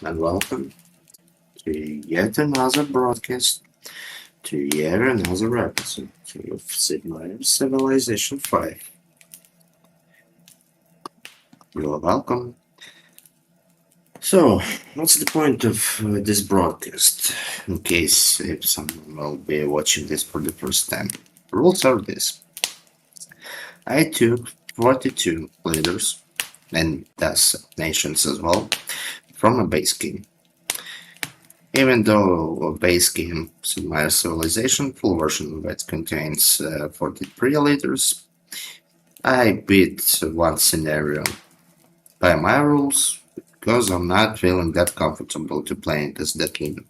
and welcome to yet another broadcast, to yet another episode of Meier Civilization 5. You're welcome. So, what's the point of this broadcast, in case if someone will be watching this for the first time? Rules are this. I took 42 leaders, and thus nations as well, from a base game. Even though a base game Meier Civilization full version that contains 43 leaders, I beat one scenario by my rules because I'm not feeling that comfortable to playing as that leader.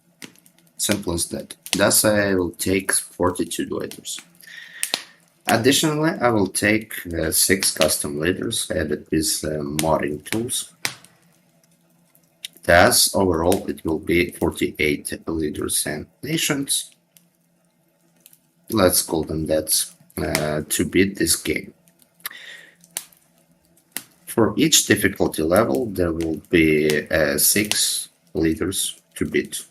Simple as that. Thus I will take 42 leaders. Additionally, I will take 6 custom leaders added with modding tools. Thus, overall, it will be 48 leaders and nations. Let's call them that to beat this game. For each difficulty level, there will be 6 leaders to beat.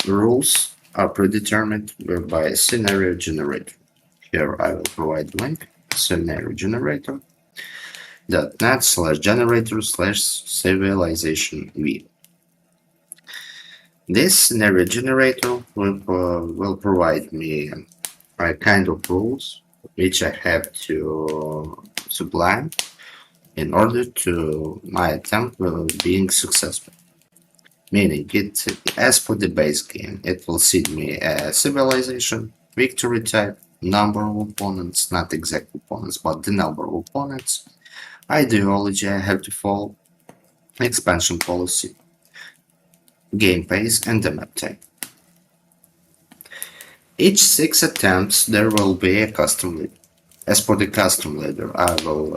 The rules are predetermined by a scenario generator. Here I will provide link scenario generator .net/generator/civilization v. This scenario generator will provide me a kind of rules which I have to sublime in order to my attempt being successful. Meaning it, as for the base game, it will seed me a civilization, victory type, number of opponents, not exact opponents, but the number of opponents, ideology I have to follow, expansion policy, game pace, and the map type. Each 6 attempts there will be a custom leader. As for the custom leader, I will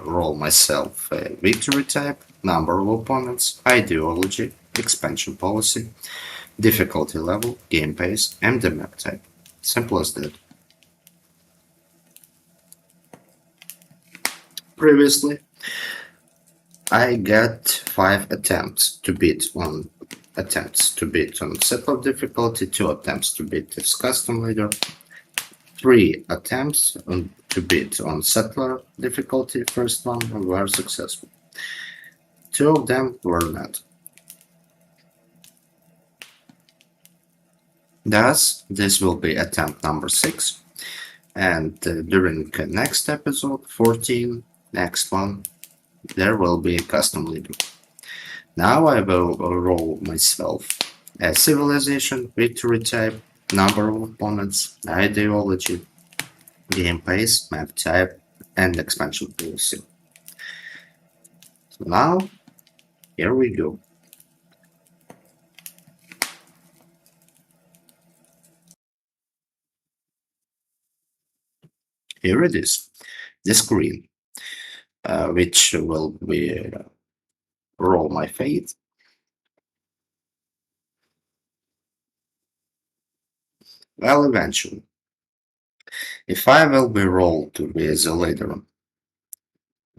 roll myself a victory type, number of opponents, ideology, expansion policy, difficulty level, game pace, and the map type. Simple as that. Previously, I got 5 attempts to beat on settler difficulty, 2 attempts to beat this custom leader, 3 attempts to beat on settler difficulty. First one were successful. 2 of them were not. Thus, this will be attempt number 6, and during the next episode 14, next one, there will be a custom leader. Now I will roll myself a civilization, victory type, number of opponents, ideology, game pace, map type, and expansion policy. So now, here we go. Here it is, the screen, which will be roll my fate. Well, eventually, if I will be rolled with a leader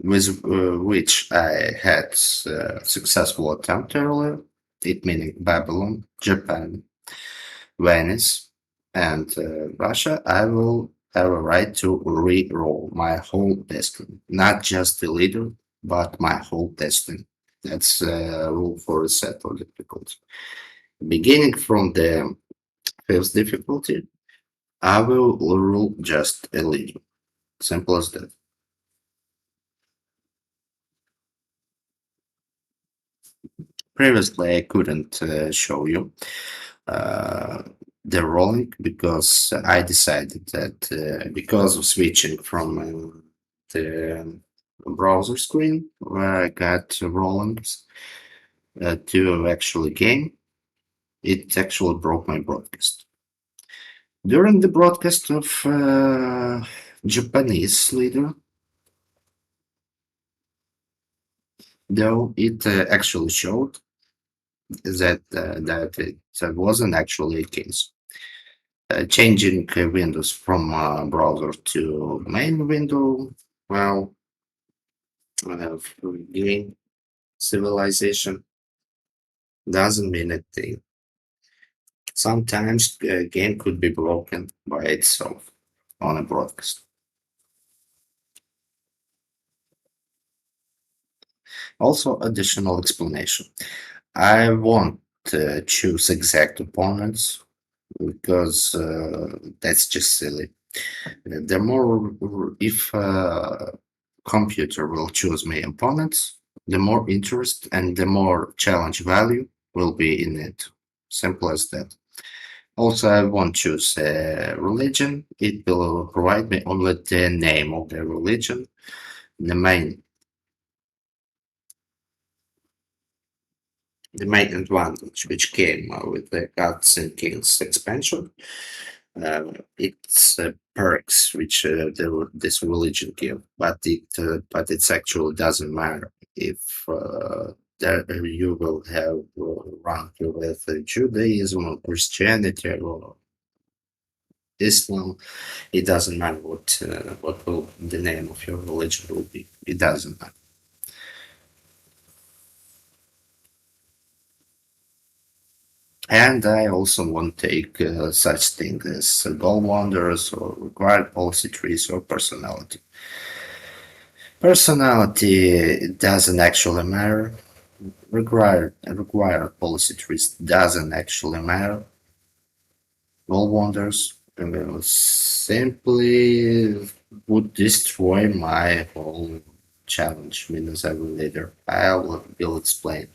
with which I had successful attempt earlier, it meaning Babylon, Japan, Venice, and Russia, I will have a right to re-roll my whole destiny, not just the leader, but my whole destiny. That's a rule for reset or difficulty. Beginning from the 5th difficulty, I will rule just a leader. Simple as that. Previously, I couldn't show you the rolling because I decided that because of switching from the browser screen where I got rollings to actually game, it actually broke my broadcast. During the broadcast of Japanese leader, though it actually showed that it wasn't actually a case. Changing windows from browser to main window, well, game civilization doesn't mean a thing. Sometimes a game could be broken by itself on a broadcast. Also, additional explanation. I won't choose exact opponents because that's just silly. The more, if computer will choose my opponents, the more interest and the more challenge value will be in it. Simple as that. Also, I won't choose a religion. It will provide me only the name of the religion, the main the main advantage which came with the Gods and Kings expansion. It's perks which this religion give, but it's actually doesn't matter if there you will have rank with Judaism or Christianity or Islam. It doesn't matter what will the name of your religion will be. It doesn't matter. And I also won't take such things as goal wonders or required policy trees or personality. Personality doesn't actually matter. Required policy trees doesn't actually matter. Goal wonders simply would destroy my whole challenge. Windows every later. Will explain.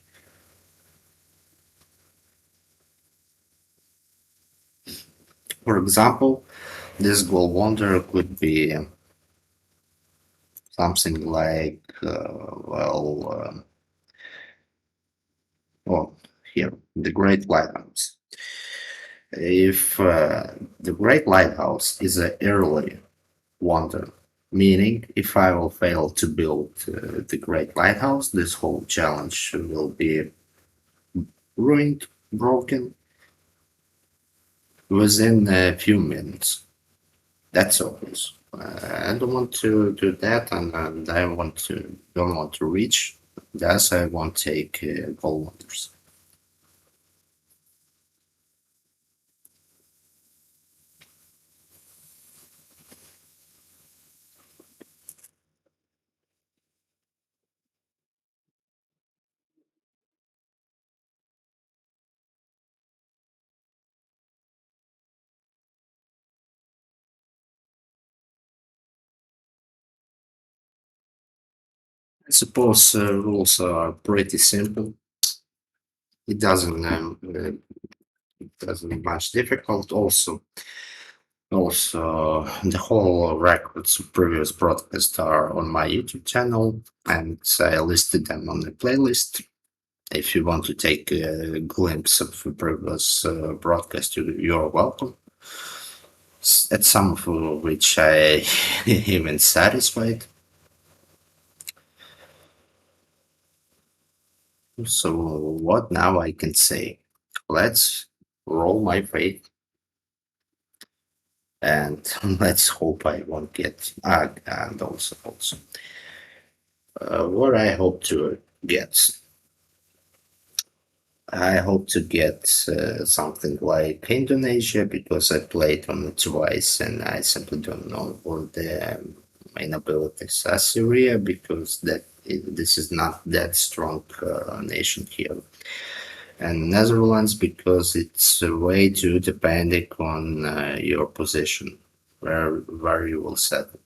For example, this goal wonder could be something like oh, here the Great Lighthouse. If the Great Lighthouse is an early wonder, meaning if I will fail to build the Great Lighthouse, this whole challenge will be ruined, broken within a few minutes. That's obvious. I don't want to do that, and I don't want to reach. Thus, I won't take gold wonders. I suppose rules are pretty simple. It doesn't much difficult. Also, the whole records of previous broadcasts are on my YouTube channel, and I listed them on the playlist. If you want to take a glimpse of the previous broadcast, you're welcome. At some of which I even satisfied. So what now I can say? Let's roll my fate and let's hope I won't get and also what I hope to get. I hope to get something like Indonesia because I played on it twice and I simply don't know what the main abilities. Assyria because this is not that strong nation here, and Netherlands because it's way too depending on your position where you will settle.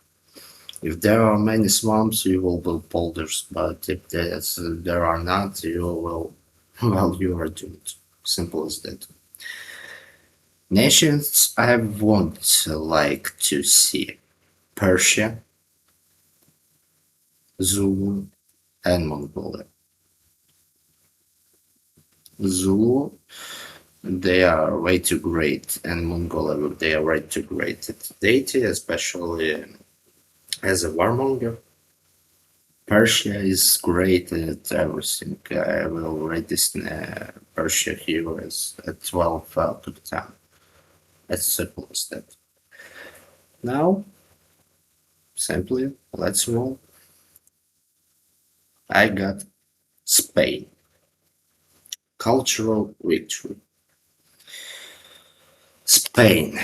If there are many swamps, you will build boulders, but if there are not, you will, well, you are doomed. Simple as that. Nations I want like to see Persia, Zulu, and Mongolia. Zulu, they are way too great, and Mongolia, they are way too great at deity, especially as a warmonger. Persia is great at everything. I will rate this Persia here as a 12 out of 10. As simple as that. Now, simply, let's roll. I got Spain, cultural victory. Spain.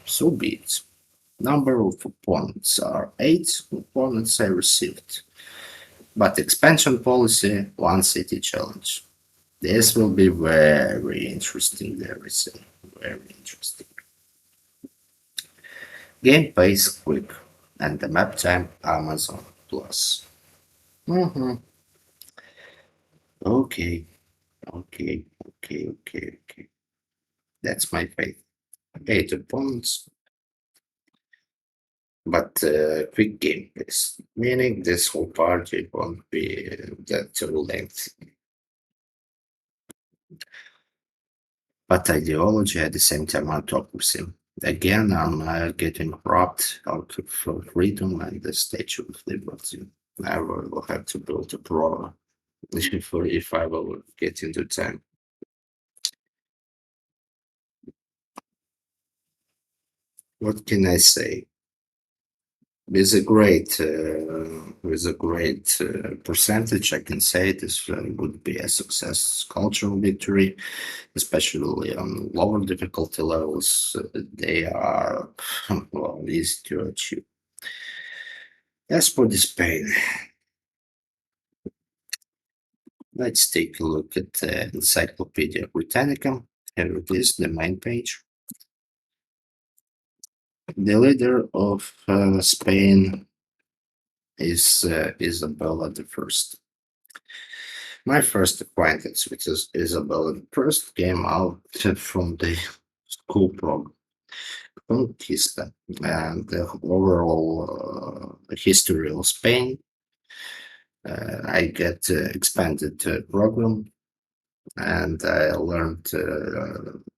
So be it. Number of opponents are 8 opponents I received. But expansion policy, one city challenge. This will be very interesting, there is say. Very interesting. Game pace quick, and the map time Amazon Plus. Mm-hmm. Okay, okay. That's my faith. 8 opponents, but quick game pace, meaning this whole party won't be that too lengthy. But ideology at the same time autocracy. Again, I'm getting robbed out of freedom and the Statue of Liberty. I will have to build a pro if I will get into time. What can I say? With a great percentage, I can say this would be a success cultural victory, especially on lower difficulty levels. They are well easy to achieve. As for the Spain, let's take a look at the Encyclopedia Britannica. Here it is, the main page. The leader of Spain is Isabella the First. My first acquaintance with Isabella the First came out from the school program, Conquista, and the overall history of Spain. I get expanded program, and I learned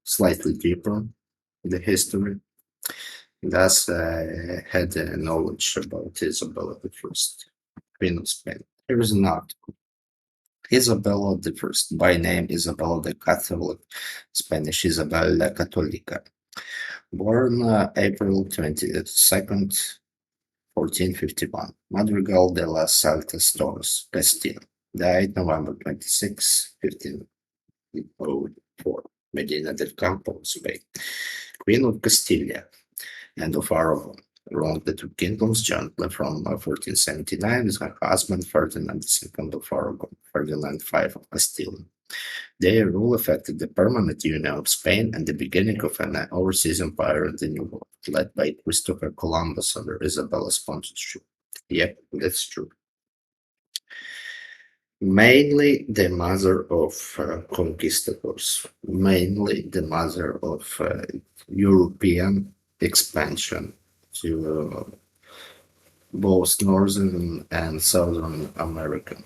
slightly deeper the history. Thus, I had knowledge about Isabella the First, Queen of Spain. Here is an article. Isabella the First, by name Isabella the Catholic, Spanish Isabella Católica, born April 22nd, 1451, Madrigal de las Altas Torres, Castile, died November 26, 1504, Medina del Campo, Spain, Queen of Castilla and of Aragon. Ruled the two kingdoms jointly from 1479 with her husband Ferdinand II of Aragon, Ferdinand V of Castile. Their rule affected the permanent union of Spain and the beginning of an overseas empire in the New World, led by Christopher Columbus under Isabella's sponsorship. Yep, that's true. Mainly the mother of conquistadors, mainly the mother of European expansion to both Northern and Southern America.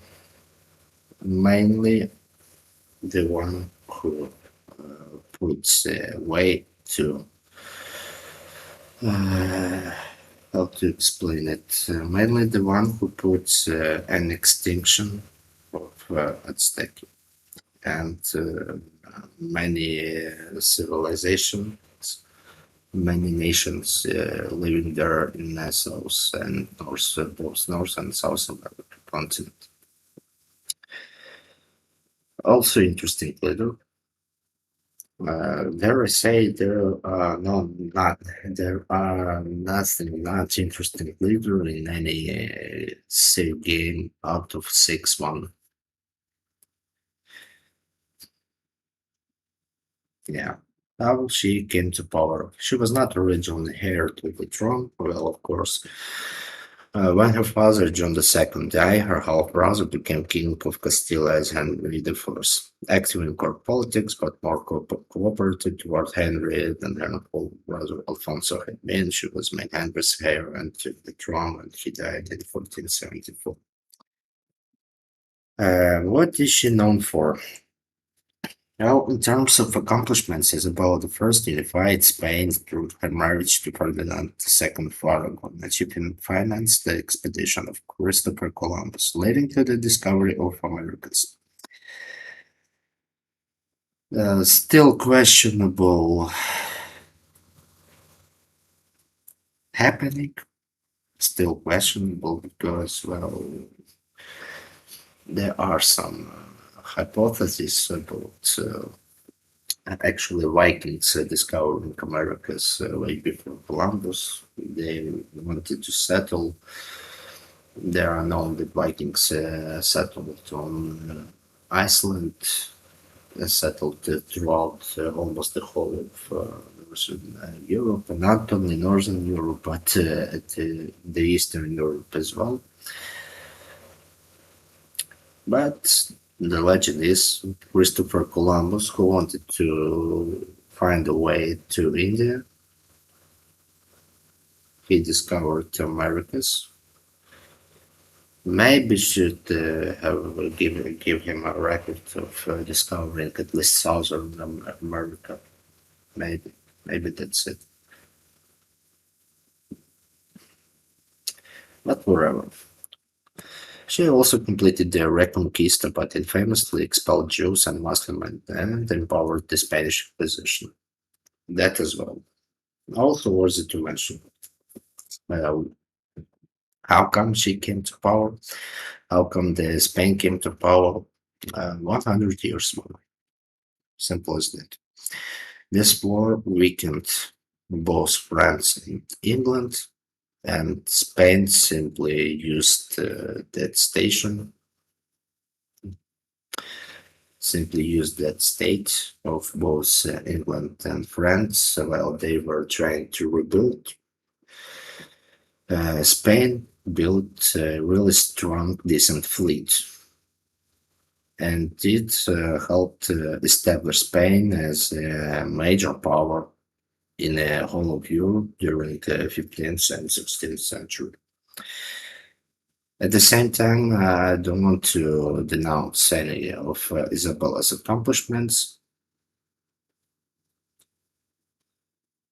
Mainly the one who puts a way to uh, how to explain it. Mainly the one who puts an extinction of Aztec and many civilizations, many nations living there in South and North, both North and South America continent. Also interesting leader. There I say there are no not there are nothing not interesting leader in any save game out of 6-1. Yeah. How she came to power. She was not originally heir to the throne. Well, of course, when her father, John II, died, her half-brother became King of Castile as Henry I, active in court politics but more cooperative toward Henry than her brother Alfonso had been. She was made Henry's heir and took the throne when he died in 1474. What is she known for? Well, in terms of accomplishments, Isabella the First unified Spain through her marriage to Ferdinand II of Aragon, achieving financed the expedition of Christopher Columbus, leading to the discovery of Americas. Still questionable happening, still questionable because, well, there are some hypothesis about actually Vikings discovering Americas way before Columbus. They wanted to settle. There are known that Vikings settled on Iceland, settled throughout almost the whole of Northern Europe, and not only Northern Europe, but at the Eastern Europe as well. But the legend is Christopher Columbus, who wanted to find a way to India. He discovered the Americas. Maybe should have give him a record of discovering at least Southern America. Maybe, maybe that's it. But whatever. She also completed the Reconquista, but it famously expelled Jews and Muslims and empowered the Spanish Inquisition. That as well. Also worthy to mention. Uh, how come she came to power? How come the Spain came to power? 100 years more. Simple as that. This war weakened both France and England, and Spain simply used that station, simply used that state of both England and France while they were trying to rebuild. Spain built a really strong, decent fleet, and it helped establish Spain as a major power in the whole of Europe during the 15th and 16th century. At the same time, I don't want to denounce any of Isabella's accomplishments.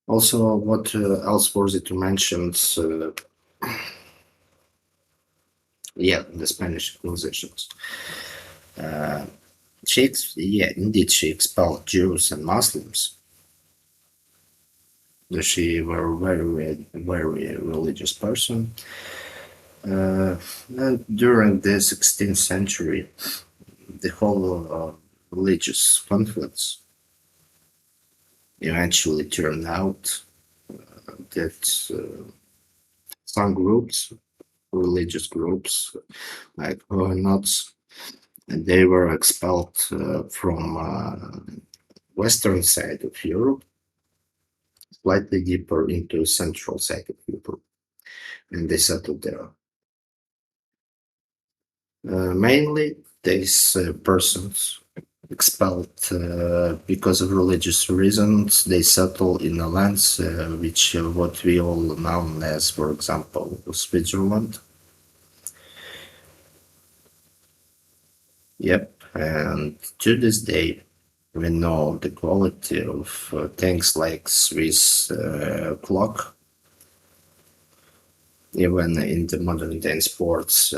Also, what else worthy to mention? Yeah, the Spanish accusations. Uh, yeah, indeed, she expelled Jews and Muslims. She were very religious person. And during the 16th century, the whole religious conflicts eventually turned out that some groups, religious groups, like Huguenots, and they were expelled from western side of Europe, slightly deeper into central side of Europe, and they settled there. Mainly, these persons expelled because of religious reasons. They settle in the lands which what we all know as, for example, Switzerland. Yep, and to this day, we know the quality of things like Swiss clock. Even in the modern day sports,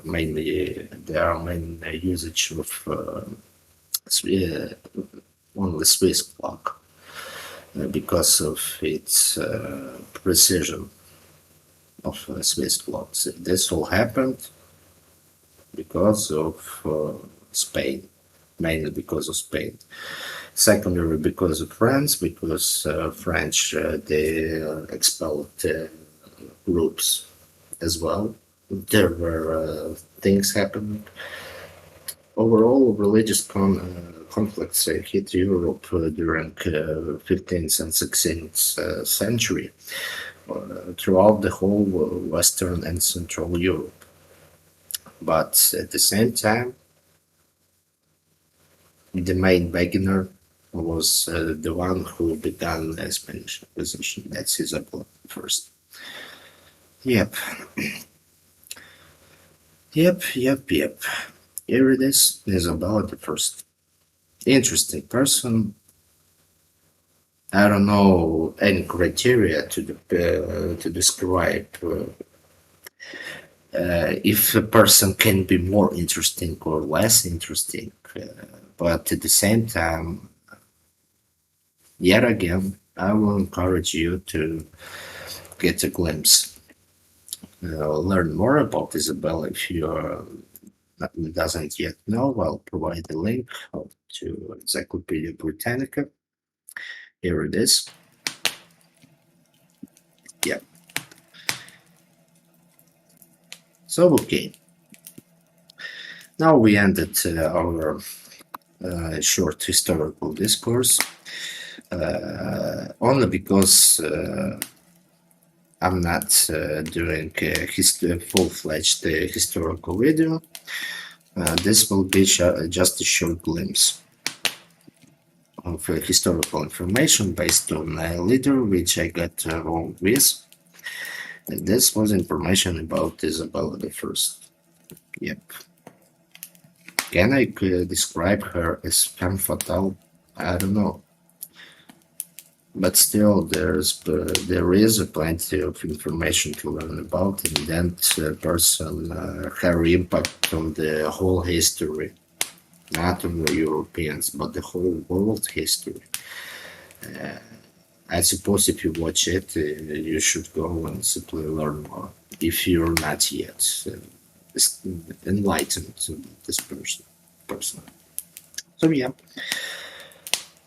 mainly there are main usage of only Swiss clock because of its precision of Swiss clocks. This all happened because of Spain, mainly because of Spain. Secondary, because of France, because French they expelled groups as well. There were things happening. Overall, religious conflicts hit Europe during 15th and 16th century, throughout the whole Western and Central Europe. But at the same time, the main beginner was the one who began the Spanish Inquisition. That's Isabella first. Yep, yep. Here it is, Isabella the first. Interesting person. I don't know any criteria to describe if a person can be more interesting or less interesting. But at the same time, yet again, I will encourage you to get a glimpse, learn more about Isabella if you doesn't yet know, I'll provide the link to Encyclopedia Britannica. Here it is. Yeah. So, okay. Now we ended our short historical discourse, only because I'm not doing a full-fledged historical video. This will be just a short glimpse of historical information based on a leader which I got wrong with. And this was information about Isabella I. Yep. Can I describe her as femme fatale? I don't know. But still, there is plenty of information to learn about, and that person, her impact on the whole history, not on the Europeans, but the whole world history. I suppose if you watch it, you should go and simply learn more, if you're not yet enlightened to this person. So yeah.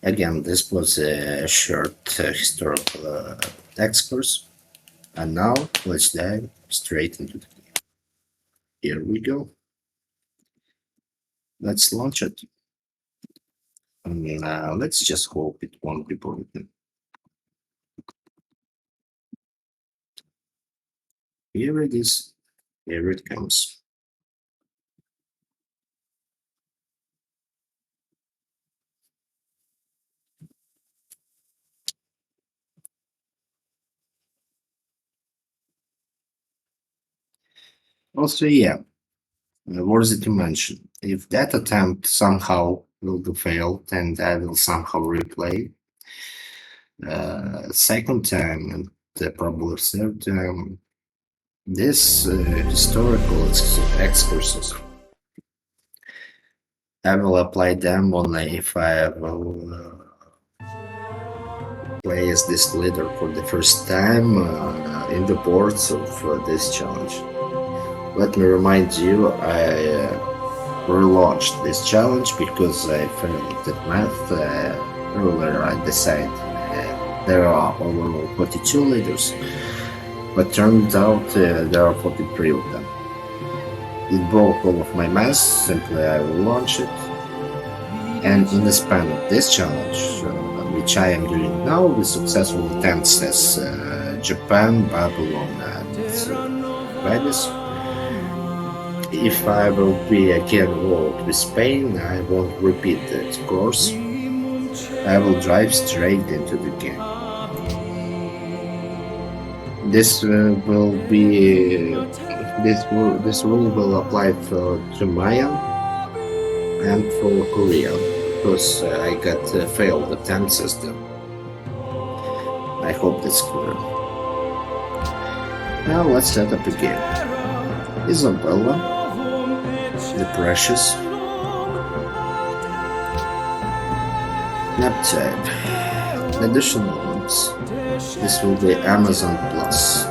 Again, this was a short historical excursus, and now let's dive straight into the game. Here we go. Let's launch it. And let's just hope it won't be broken. Here it is. Here it comes. Also, yeah, worthy to mention, if that attempt somehow will be failed, then I will somehow replay second time and probably third time this historical excursus. I will apply them only if I will play as this leader for the first time in the boards of this challenge. Let me remind you, I relaunched this challenge because I failed at math. Earlier I decided there are overall 42 leaders, but turned out there are 43 of them. It broke all of my math, simply I will launch it. And in the span of this challenge, which I am doing now with successful attempts as Japan, Babylon, and Venice, if I will be again involved with Spain, I won't repeat that course. I will drive straight into the game. This will be this rule will apply to Meier and for Korea, because I got failed attempts as them. I hope that's clear. Now let's set up a game. Isabella, the Precious, Nap type, additional ones. This will be Amazon Plus.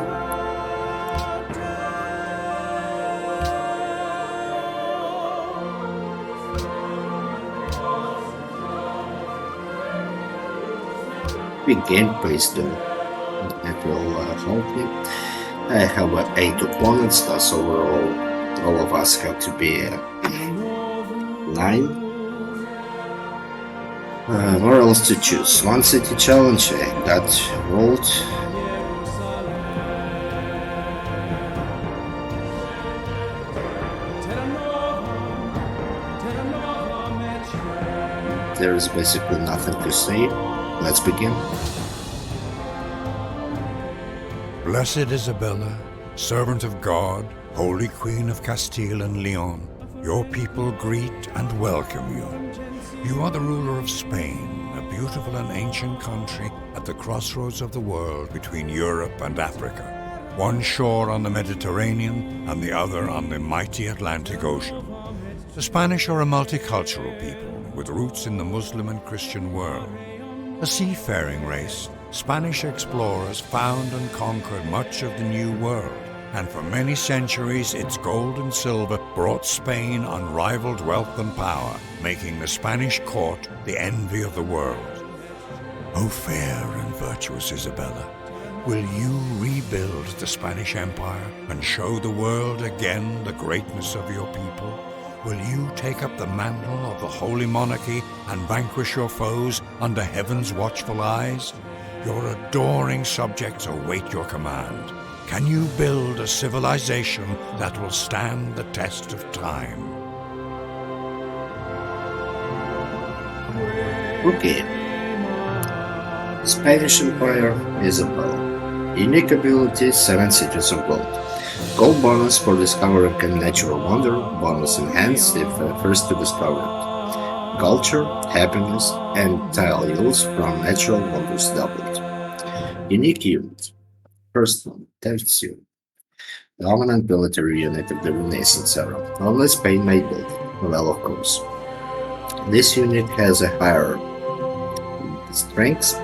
Big gameplay still. That will help me. I have 8 opponents, thus overall all of us have to be 9. Where else to choose? One city challenge, I got rolled. There is basically nothing to say. Let's begin. Blessed Isabella, servant of God, Holy Queen of Castile and Leon, your people greet and welcome you. You are the ruler of Spain, a beautiful and ancient country at the crossroads of the world between Europe and Africa. One shore on the Mediterranean and the other on the mighty Atlantic Ocean. The Spanish are a multicultural people with roots in the Muslim and Christian world. A seafaring race, Spanish explorers found and conquered much of the New World. and for many centuries its gold and silver brought Spain unrivaled wealth and power, making the Spanish court the envy of the world. O fair and virtuous Isabella, will you rebuild the Spanish Empire and show the world again the greatness of your people? Will you take up the mantle of the Holy Monarchy and vanquish your foes under heaven's watchful eyes? Your adoring subjects await your command. Can you build a civilization that will stand the test of time? Okay. Spanish Empire, Isabella. Unique ability, 7 cities of gold. Gold bonus for discovering a natural wonder, bonus enhanced if first to discover it. Culture, happiness, and tile yields from natural wonders doubled. Unique unit. First one, Tercio. Dominant military unit of the Renaissance era. Only Spain made build. Well, of course. This unit has a higher strength,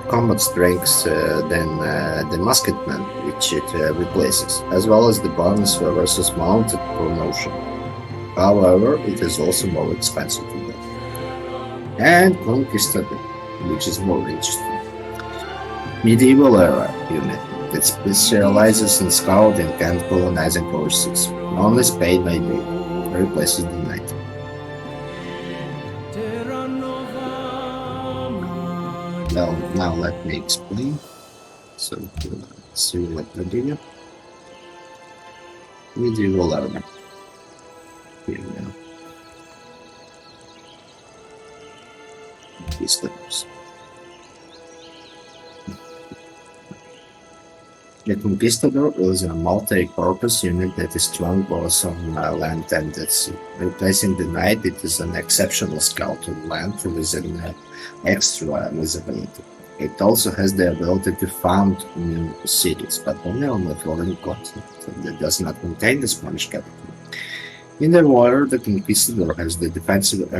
combat strength than the musketman, which it replaces, as well as the bonus versus mounted promotion. However, it is also more expensive to build. And Conquistador, which is more interesting. Medieval era unit that specializes in scouting and colonizing forces. Only Spain may be replaces the knight. Well, now let me explain. So let's see what continue. Medieval era. Here we go. These steps. The Conquistador is a multi-purpose unit that is strong both on land and at sea. Replacing the knight, it is an exceptional scout on land with an extra visibility. It also has the ability to found new cities, but only on the foreign continent, that does not contain the Spanish capital. In the water, the Conquistador has the defensive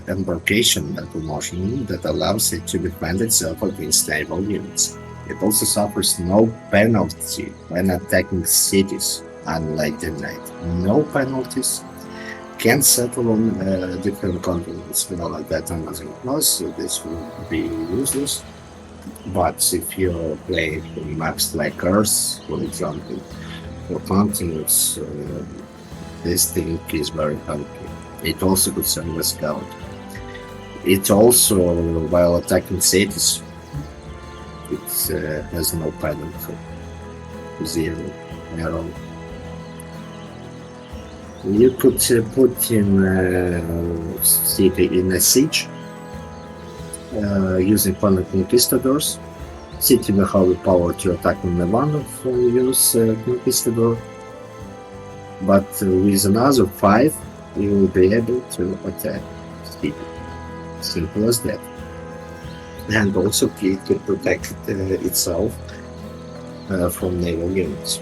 embarkation promotion that allows it to defend itself against naval units. It also suffers no penalty when attacking cities, unlike the knight. No penalties, can settle on different continents. Like that on Amazon Plus, so this will be useless. But if you're playing maps like Earth, for example, for continents, this thing is very helpful. It also could serve as scout. It also, while attacking cities, it has no penalty. Zero. Arrow. You could put in city in a siege using conquistadors. City will have the power to attack on the one of use conquistador, but with another 5 you will be able to attack city. Simple as that. And also it can protect itself from naval units.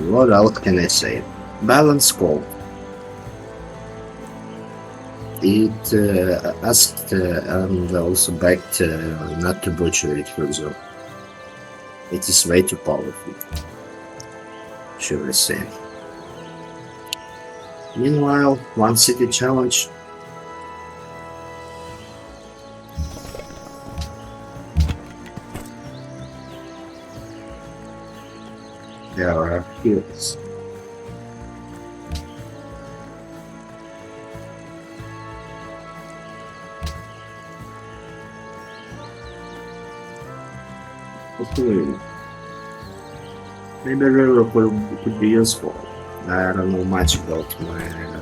What else can I say? Balance call. It asked and also begged not to butcher it further. It is way too powerful, should I say. Meanwhile, one city challenge. There are heroes. Okay. Maybe a river could be useful. I don't know much about my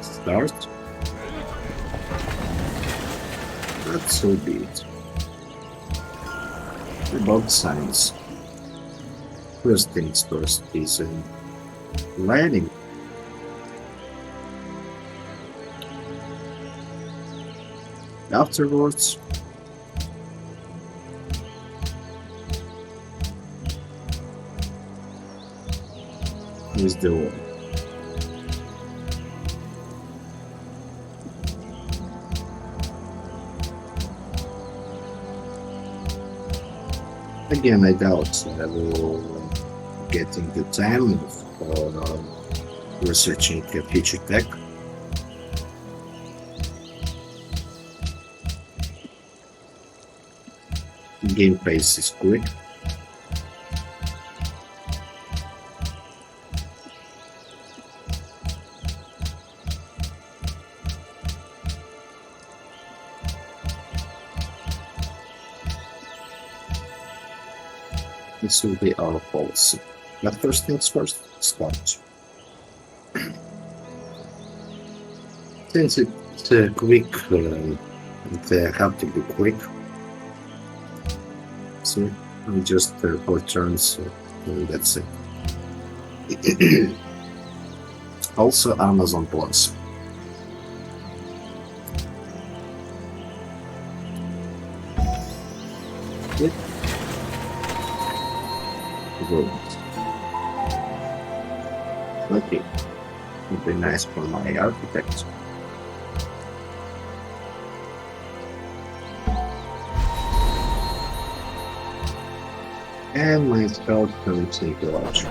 start. But so be it. About science. First things first is learning. Afterwards, is the war. Again, I doubt I will getting the time for researching future tech. Game pace is quick. This will be our policy. But first things first, start. Since it's quick, they have to be quick. So just 4 turns, and that's it. Also Amazon Plus. Yep. Good. Okay. Would be nice for my architect. And my spell comes in garage.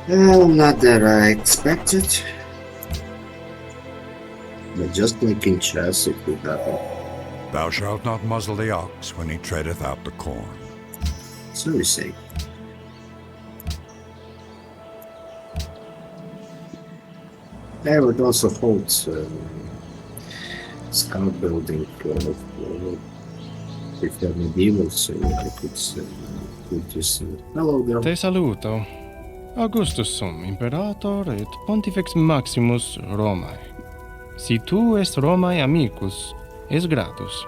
Well, not that I expected. But just making chess, it could happen. Thou shalt not muzzle the ox when he treadeth out the corn. So you say. I would also hold scout building if they're medieval, so I could just hello there. Te saluto. Augustus sum, imperator et pontifex maximus Romae. Si tu est Romae amicus, es gratus.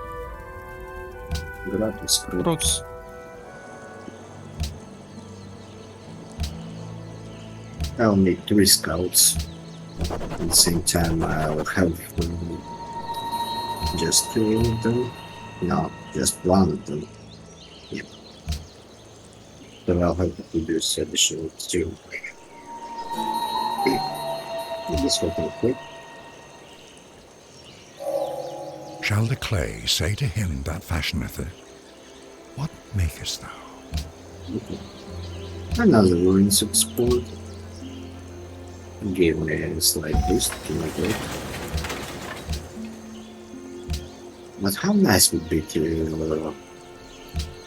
Gratis, gratis. I'll need 3 scouts. At the same time, I'll have just 3 of them. No, just 1 of them. Yep. So I'll have to produce additional 2. This will be quick. Shall the clay say to him that fashioneth it, What makest thou? Okay. Another ruins export. Give me a slight boost to my grade. But how nice would be to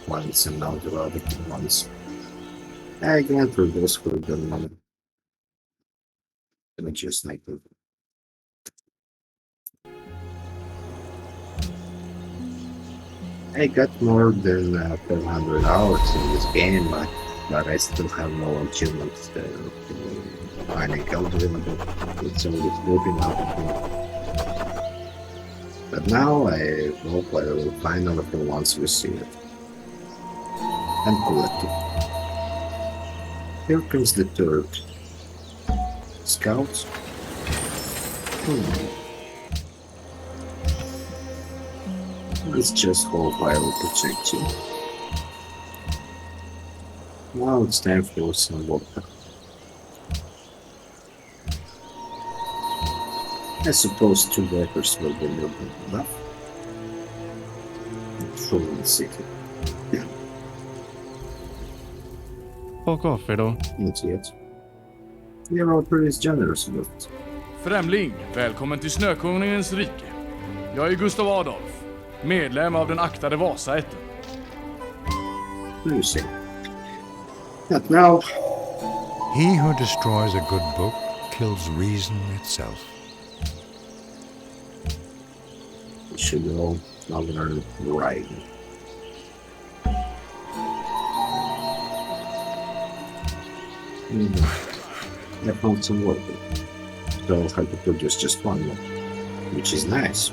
once and now the other ones. I went through those for the moment. Let me just like that. I got more than 100 hours in this game, but I still have no achievements finding algorithm. It's only moving out of me. But now I hope I will find all of the ones we see it. And collect it. Here comes the third. Scouts? Let's just hope I will protect you. Now it's time for some water. I suppose 2 workers will be more than enough. From the city. Och offero. Not yet. Your offer is generous, but Främling, välkommen till Snökonungens rike. Jag är Gustav Adolf, medlem av den aktade Vasaätten. you see. Not now. He who destroys a good book kills reason itself. We should all now learn writing. I found some work. So I'll have to produce just 1 more, which is nice.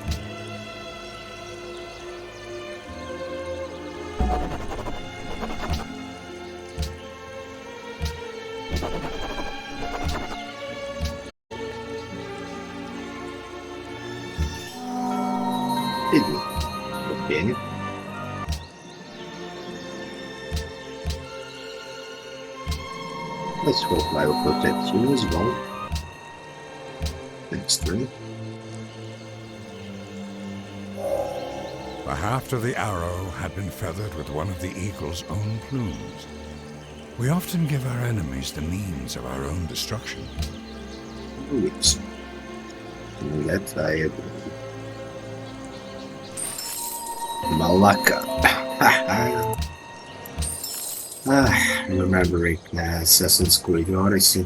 Okay. Let's hope I will protect you as well. Next turn. The haft of the arrow had been feathered with one of the eagle's own plumes. We often give our enemies the means of our own destruction. Yes. That I agree. Malacca. Remembering Assassin's Creed Odyssey.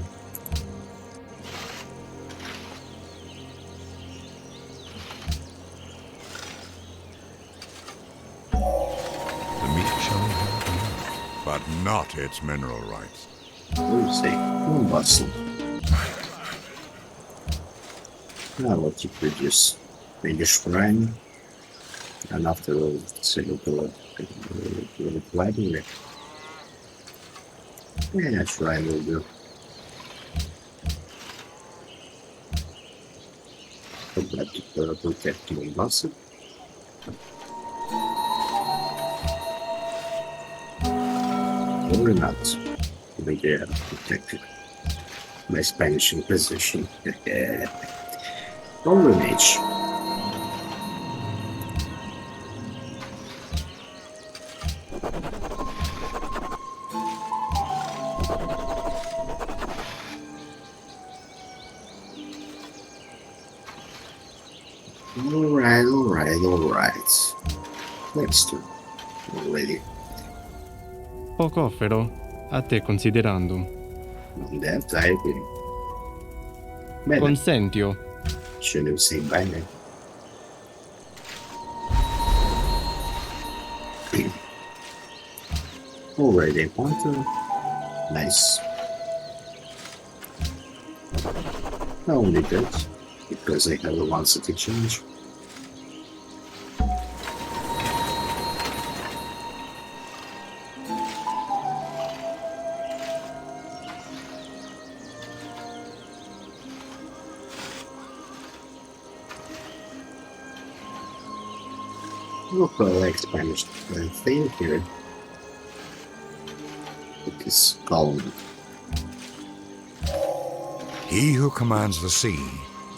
The meat shall inherit the earth, but not its mineral rights. We'll see. No bustle. Now what you produce? Maybe shrine. And after all, it's a little library. Yeah, shrine will do. Put that to protect my muscle. Or not. But yeah, protected. My Spanish Inquisition. Golden Age. Alright. Next turn. Already. Poco offero, a te considerando. On that, I agree. Bene, Consentio. ce ne sei bene. Already pointer. Nice. Not only that, because I have a one city change. Look, I like Spanish thing here. It is called He who commands the sea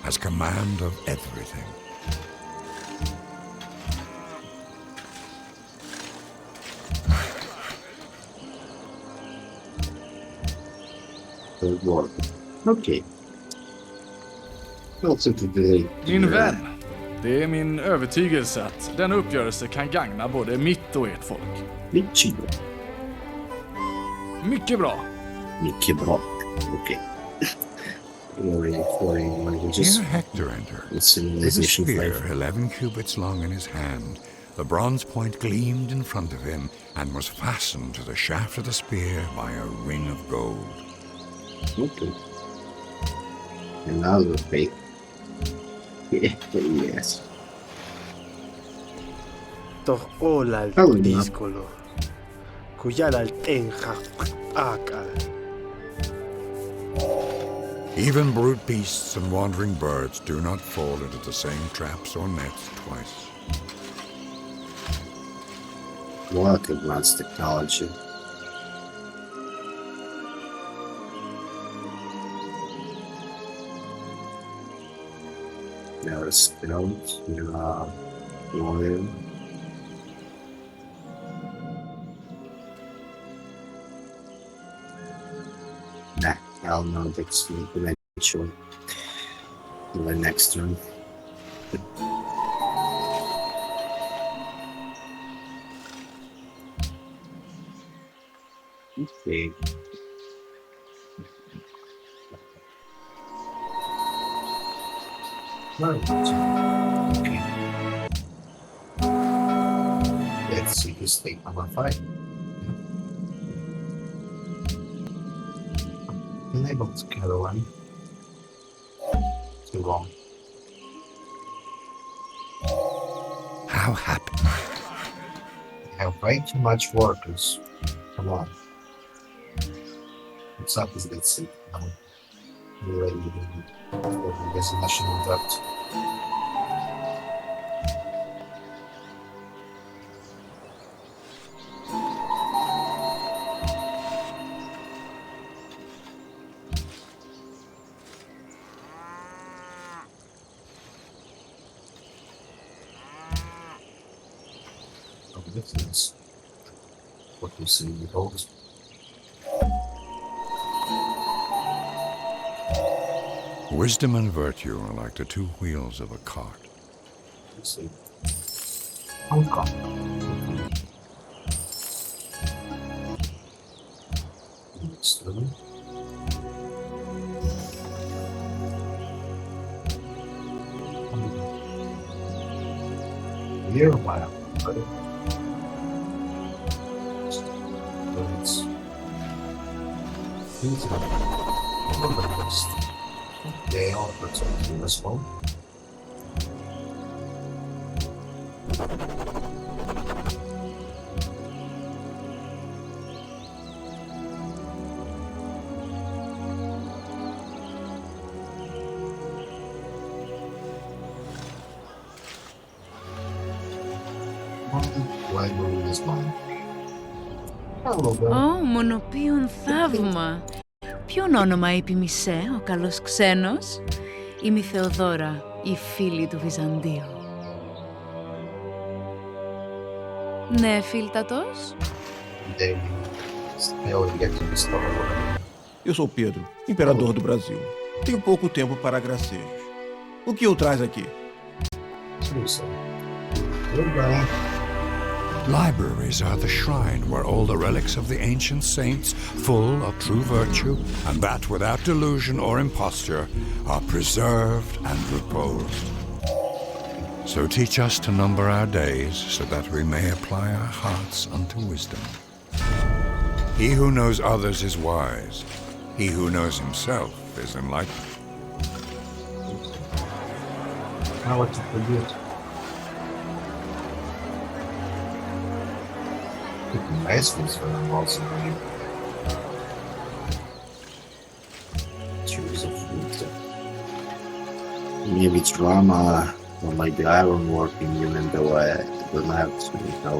has command of everything. the word. Okay. Also today. Min vän, det är min övertygelse att denna uppgörelse kan gagna både mitt och ert folk. Michio. Mycket bra. Mycket bra. Okay. Foreign languages. Here Hector entered, With with a civilization spear flavor. 11 cubits long in his hand. The bronze point gleamed in front of him and was fastened to the shaft of the spear by a ring of gold. Okay. Another fake. Yes. To'olal Hello, díscolo. Kuyalal tenja akal. Even brute beasts and wandering birds do not fall into the same traps or nets twice. What advanced technology. There is stones, oil. Nah, I'll know that's eventually. In the next turn. Okay. Right. Okay. Let's see this thing number 5. Enable to carry one. Too long. How happy. I have way too much workers. Come on. What's up is that sick now? Already there's a national debt. difference. What you see in the holes. Wisdom and virtue are like the two wheels of a cart. You see. Hong Kong. Next level. Here, wow. They all protect you as well. Library is mine. Hello there. Ω, μονοποιούν θαύμα. Ποιον όνομα είπε η Μισέ, ο καλός ξένος? Είμαι η Θεοδόρα, η φίλη του Βυζαντίου. Ναι, φίλτατος. Eu sou Pedro, imperador do Brasil. Tenho pouco tempo para gracejos. O que o traz aqui? Libraries are the shrine where all the relics of the ancient saints, full of true virtue, and that without delusion or imposture, are preserved and reposed. So teach us to number our days, so that we may apply our hearts unto wisdom. He who knows others is wise. He who knows himself is enlightened. How to forget. Nice ones for them also. Choose a food. Maybe drama or maybe ironwork in even though I don't have to know.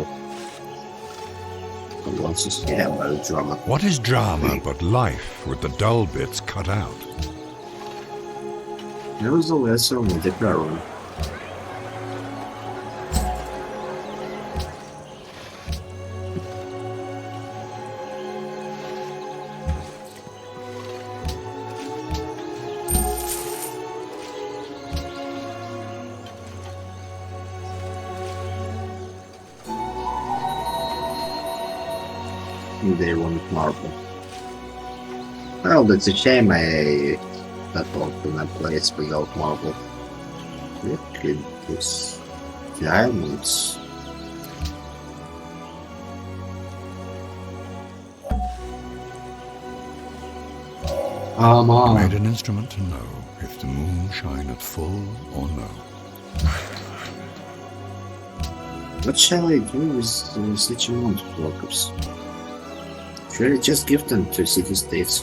But once you say about drama. What is drama but life with the dull bits cut out? There was a lesson with the girl. They want marble. Well, that's a shame I got off in that place without marble. Look at this diamonds. Made an instrument to know if the moon shineth full or no. What shall I do with such amount of workers? Should I just give them to city-states?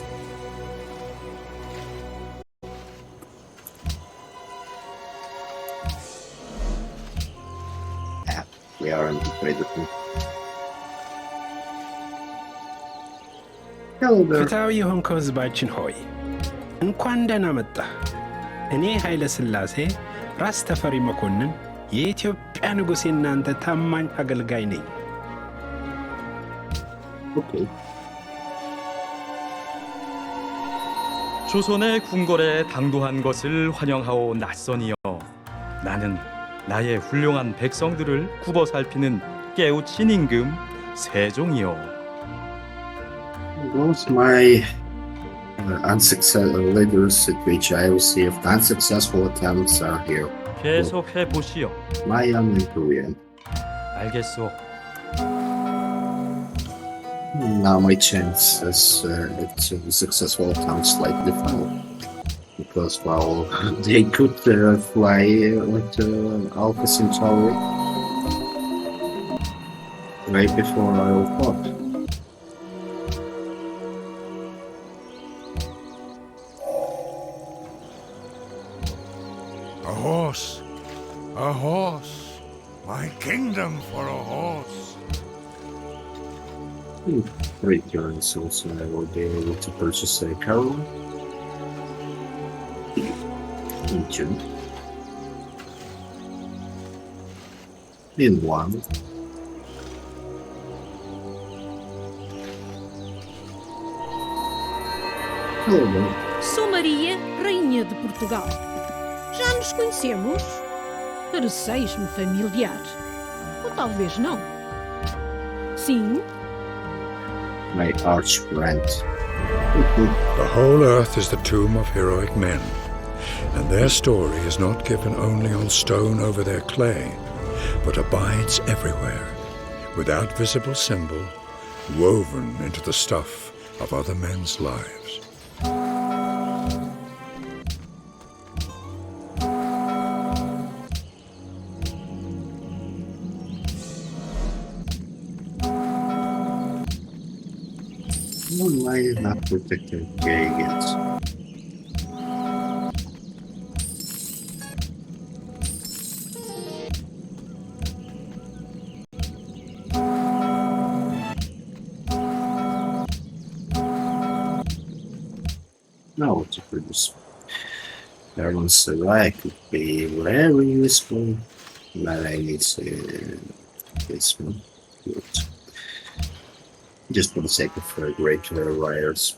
Yeah, we aren't afraid of them. Hello there. ፍትሐዊ የሆንከው ሕዝባችን ሆይ እንኳን ደህና መጣህ። እኔ ኃይለ ሥላሴ ራስ ተፈሪ መኮንን የኢትዮጵያ ንጉሥ የእናንተ ታማኝ አገልጋይ ነኝ። Okay. 조선의 궁궐에 당도한 것을 환영하오 낯선이여. 나는 나의 훌륭한 백성들을 굽어 살피는 깨우친 임금 세종이요. Those my unsuccessful leaders at which I received unsuccessful attempts are here. 계속해 보시오. Meier and Korean. 알겠소. Now my chances at successful attempts slightly fell. Because, well, they could fly with Alpha Centauri right before I fought. A horse! A horse! My kingdom for a horse! Returns also I will be able to purchase a carol. In 2. In 1. Sou Maria, Rainha de Portugal. Já nos conhecemos? Pareceis-me familiar. Ou talvez não. Sim? My arch friend. The whole earth is the tomb of heroic men, and their story is not given only on stone over their clay, but abides everywhere, without visible symbol, woven into the stuff of other men's lives. Why is not protected? Okay, yes. Now what to produce? Carbon Sarai could be very useful, but I need this one. Good. Just for the sake of greater writers.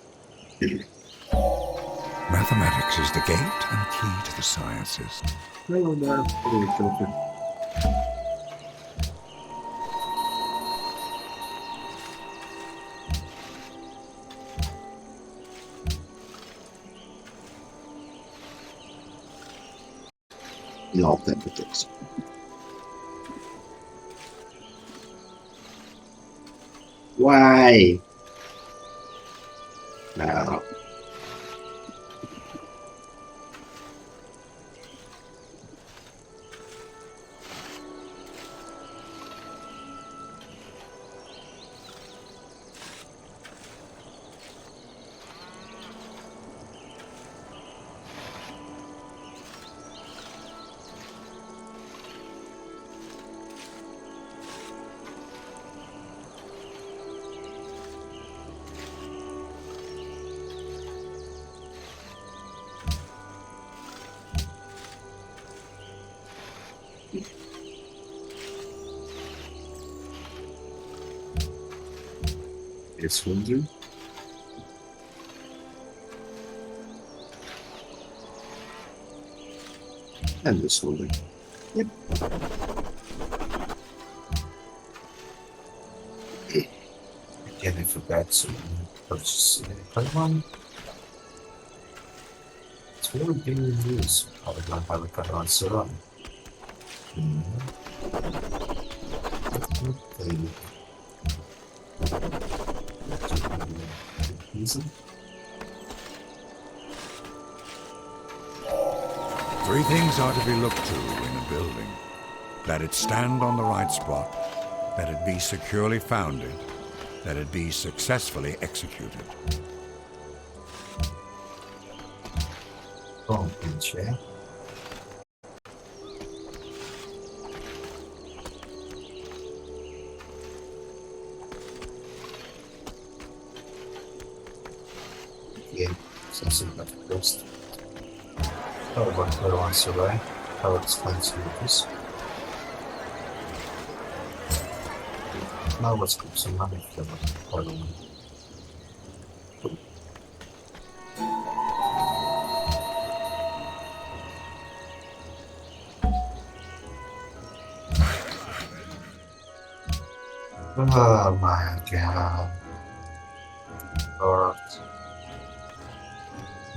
Mathematics is the gate and key to the sciences. Hello there, hello, children. No temperatures. Why? No. This will do. And this will do. Yep. Again, I forgot to purchase the one. It's really being used. Probably not have a cut on Saran. Okay. Three things are to be looked to in a building: that it stand on the right spot, that it be securely founded, that it be successfully executed. Oh, chair. Yeah, something like first. How about her answer, right? How explains this? Now let's put some money for the parliament. Oh my god. Lord.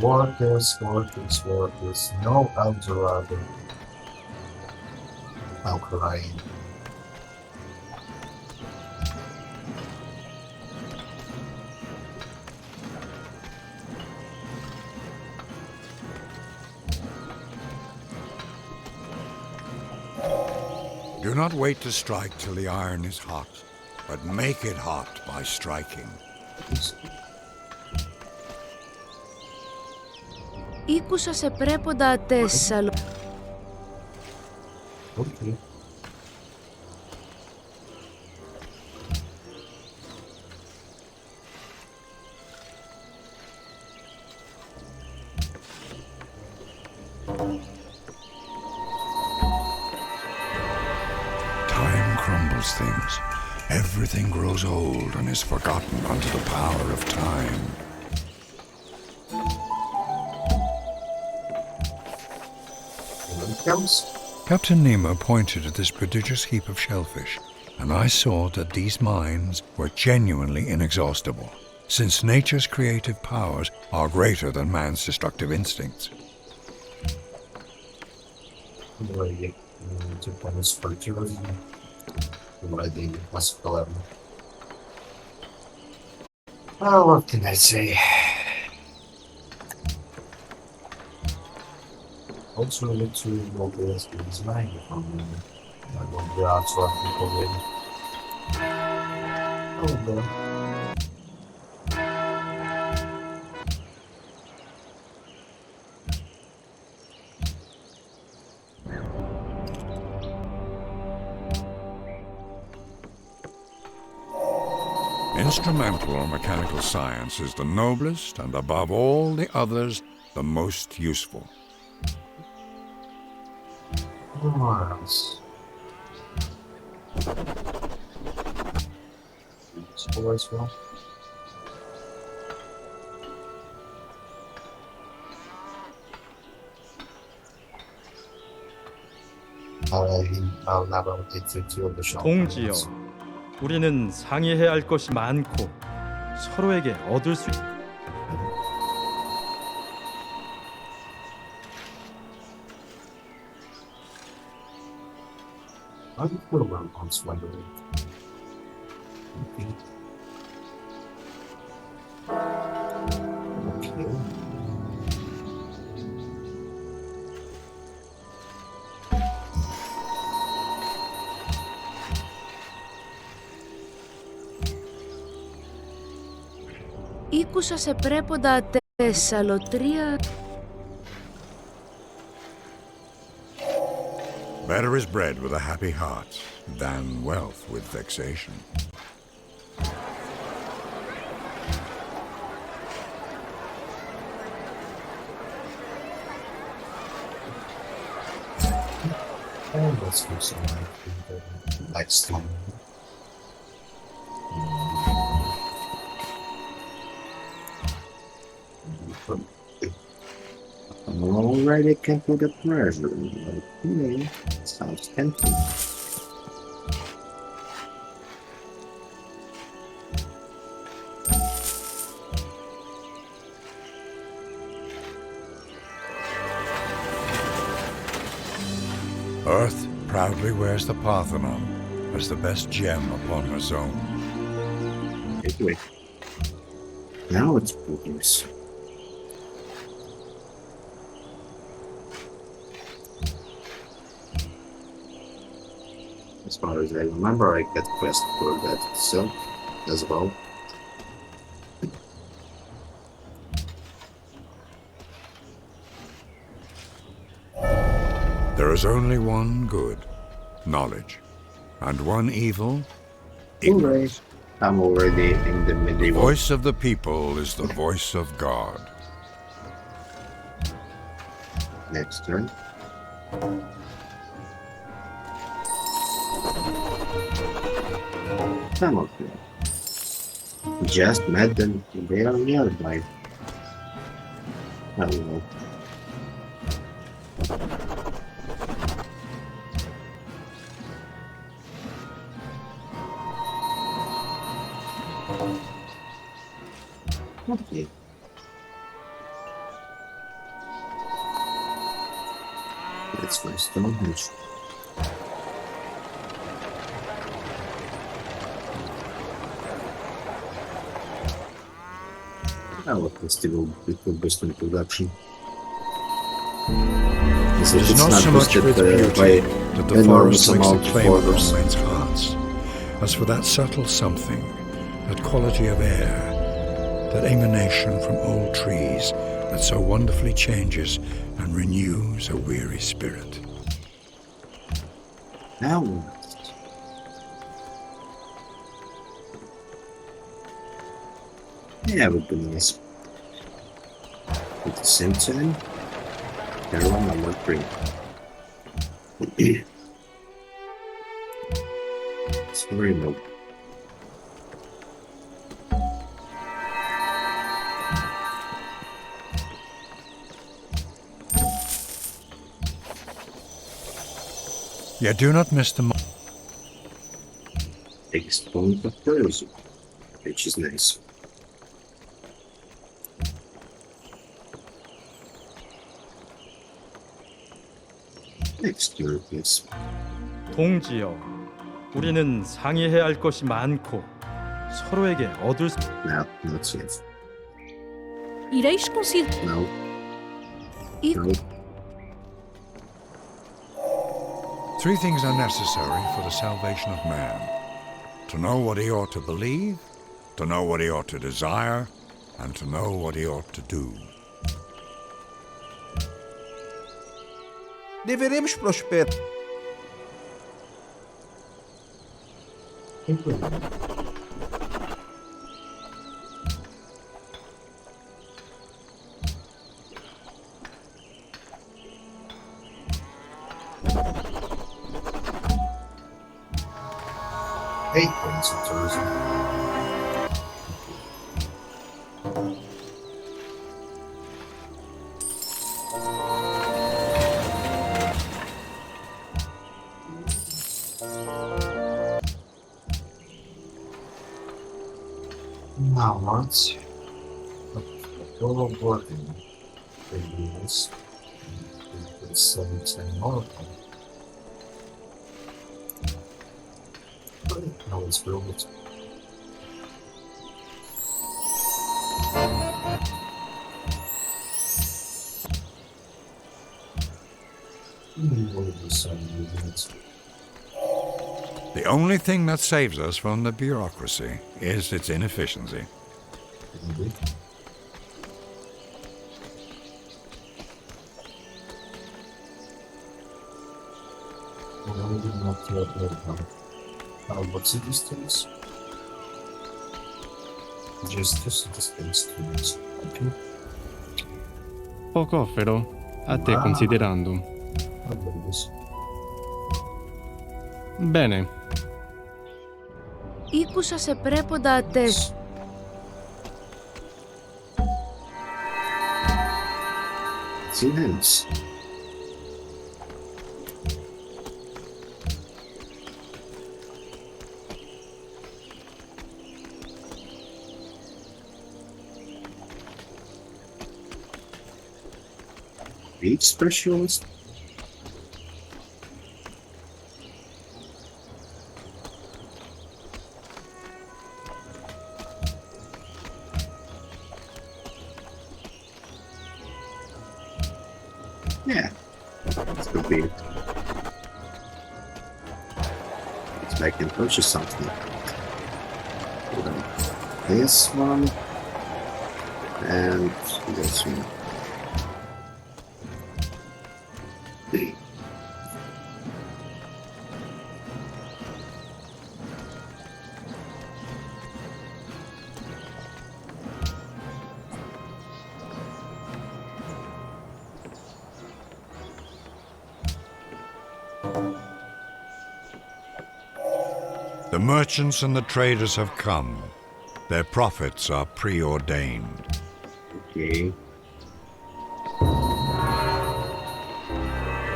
Workers, no Eldorado. I'm crying. Do not wait to strike till the iron is hot, but make it hot by striking. Ήκουσα σε πρέποντα Τέσσαλο. Okay. Time crumbles things. Everything grows old and is forgotten under the power of time. comes. Captain Nemo pointed at this prodigious heap of shellfish, and I saw that these mines were genuinely inexhaustible, since nature's creative powers are greater than man's destructive instincts. Oh, what can I say? Also, let's go to this line. I won't be out for people. Oh, no. Instrumental or mechanical science is the noblest and above all the others the most useful. Mars. Score as well. I'll never get to the shop. 동지여, 우리는 상의해야 할 것이 많고 서로에게 얻을 수 I can put around on swindling. Okay. Okay. Ήκουσα σε πρέποντα Θεσσαλοτρία. Better is bread with a happy heart than wealth with vexation. And let's do some light stone. I'm already can put the pressure. Okay, sounds tempting. Earth proudly wears the Parthenon as the best gem upon her zone. Wait. Now it's progress. As far as I remember, I get quest for that itself as well. There is only one good, knowledge, and one evil, Hooray. ignorance. I'm already in the The medieval. voice of the people is the voice of God. Next turn. Some of them. Just met them. They are nearby. I don't know. Okay. That's my Stonehenge. I will still put boost in production. It is not so much for its beauty that the forest makes a claim upon men's hearts, as for that subtle something, that quality of air, that emanation from old trees that so wonderfully changes and renews a weary spirit. Now what? Yeah, it would be nice. At the same time, arrow number 3. It's very low. Yet do not miss the Biggest point of tourism, which is nice. Next year, please. 동지여, 우리는 상의해야 할 것이 많고 서로에게 얻을 수... No, not yet. Ireis considerar. No, E no. 3 things are necessary for the salvation of man: to know what he ought to believe, to know what he ought to desire, and to know what he ought to do. Deveremos prosperar. Eight points of tourism. Now what? Total working. Previous. It's 17 more. Now it's built. The only thing that saves us from the bureaucracy is its inefficiency. What's the distance? Just the distance to this. Okay. Poco offero, a te considerando. Bene, Ήκουσα σε πρέποντα ατές. Silence. Read specialist. Yeah, this could be it. If I can purchase something. This one and this one. The merchants and the traders have come. Their profits are preordained. Okay.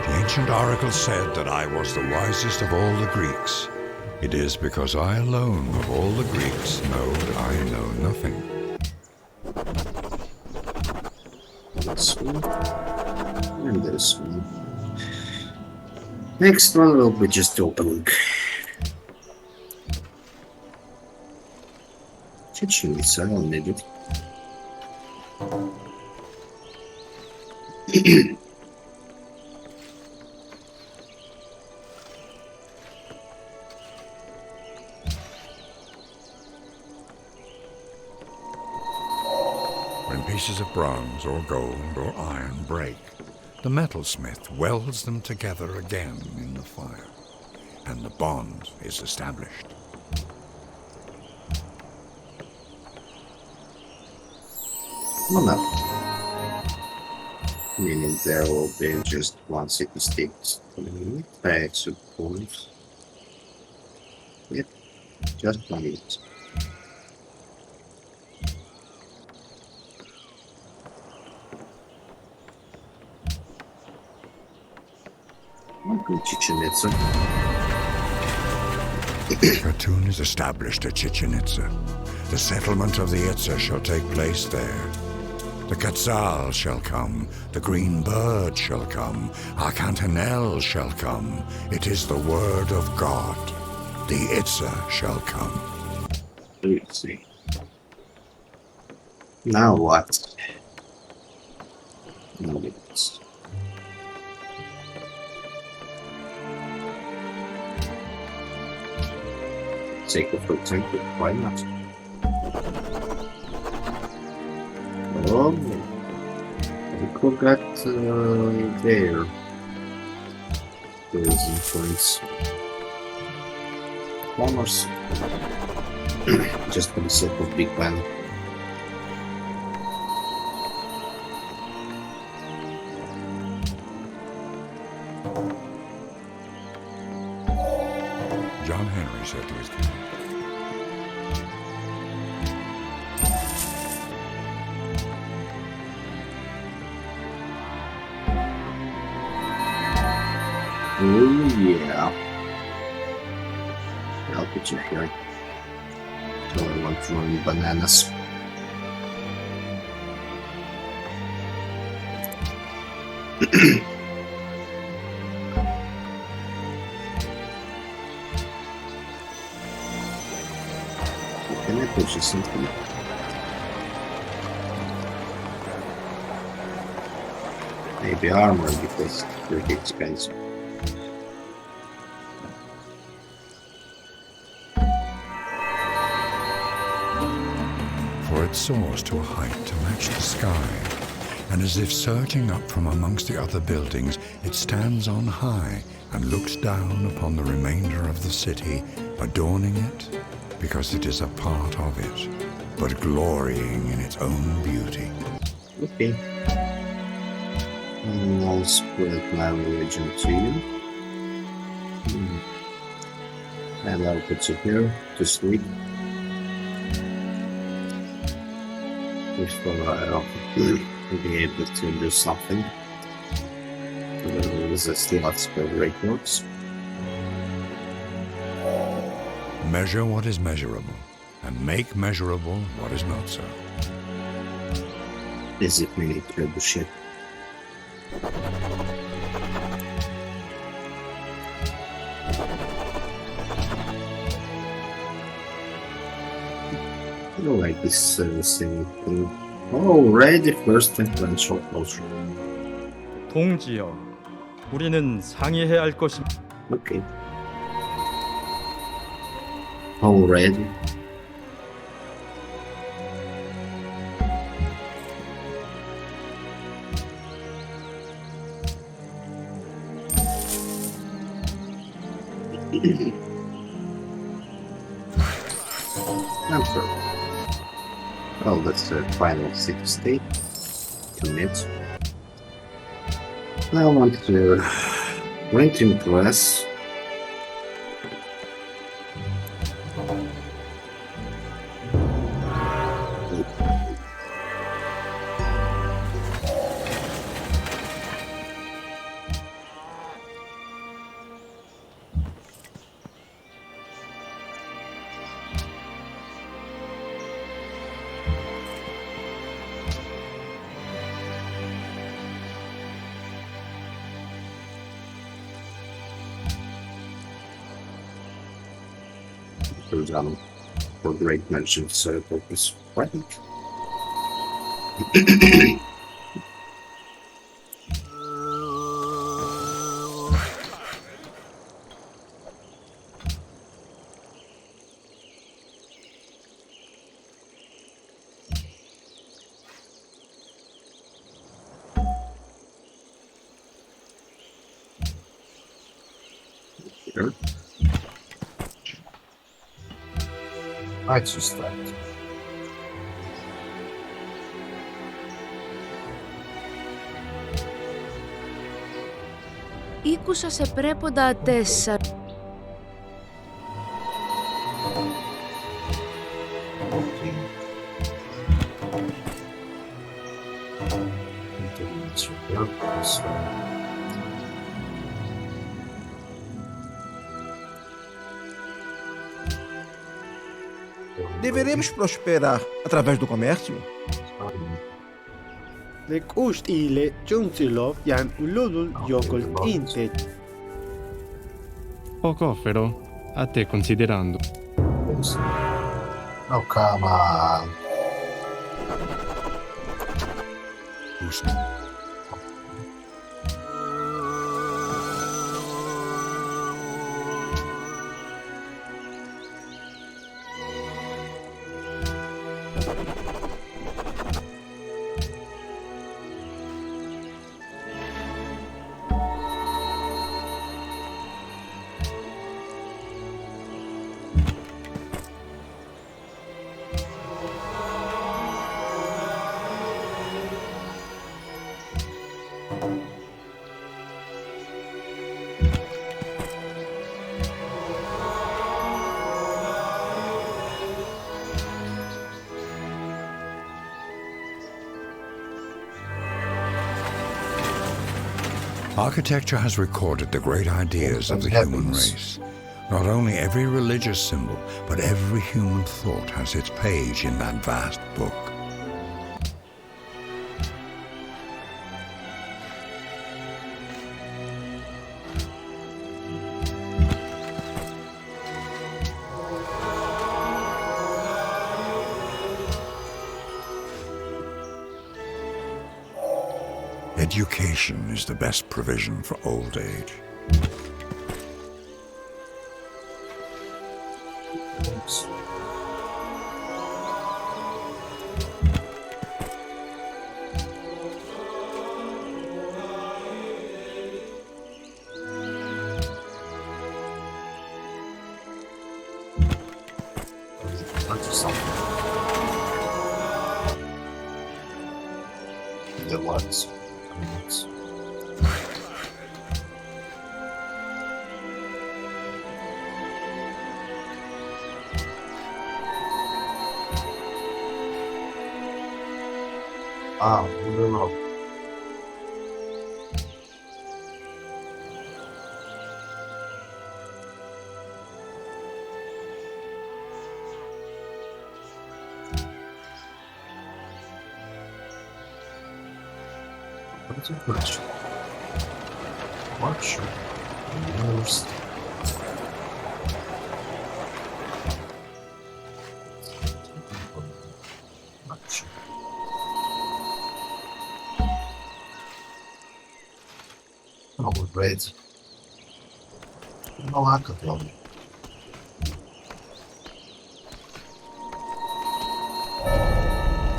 The ancient oracle said that I was the wisest of all the Greeks. It is because I alone of all the Greeks know that I know nothing. This one. And this one. Next one will be just opening. Kitchen itself, maybe. When pieces of bronze or gold or iron break, the metalsmith welds them together again in the fire, and the bond is established. Well, no. Meaning there will be just one city state. I suppose. Yep, just 1 minute. Okay, Chichen Itza. Khatun is established at Chichen Itza. The settlement of the Itza shall take place there. The Quetzal shall come, the green bird shall come, Arcantanel shall come. It is the word of God. The Itza shall come. Let's see. Now what? No limits. Take it for example, why not? Oh, we could get there. Those influence. Commerce. Just for the sake of Big Bang. John Henry said to his king, Oh yeah. I'll put you here. So I want to run bananas. Can I push something? Maybe armor because it's pretty expensive. for it soars to a height to match the sky, and as if surging up from amongst the other buildings, it stands on high and looks down upon the remainder of the city, adorning it because it is a part of it, but glorying in its own beauty. Okay. And I'll spread my religion to you. And I'll put you here to sleep. Before I'll be able to do something. This is still not spell great notes. Measure what is measurable, and make measurable what is not so. Is it really trebuchet? I don't like this same thing. Already first influential culture. 동지여, 우리는 상의해야 할 것이. Okay. Already. Answer. Well, that's the final city state. Commit. I want to rent impress. For great mention purpose. Right? Here. I just that. Ήκουσα σε πρέποντα 4. Deveremos prosperar através do comércio? Lekust ile Junzilov yan ululul yokol inte. Poco offero, a te considerando. Oh, come on. Architecture has recorded the great ideas of the human race. Not only every religious symbol, but every human thought has its page in that vast book. Education is the best provision for old age. The ones. Ah, no. What's it much? Watch. Yours. Much. Oh, great. No lack of love.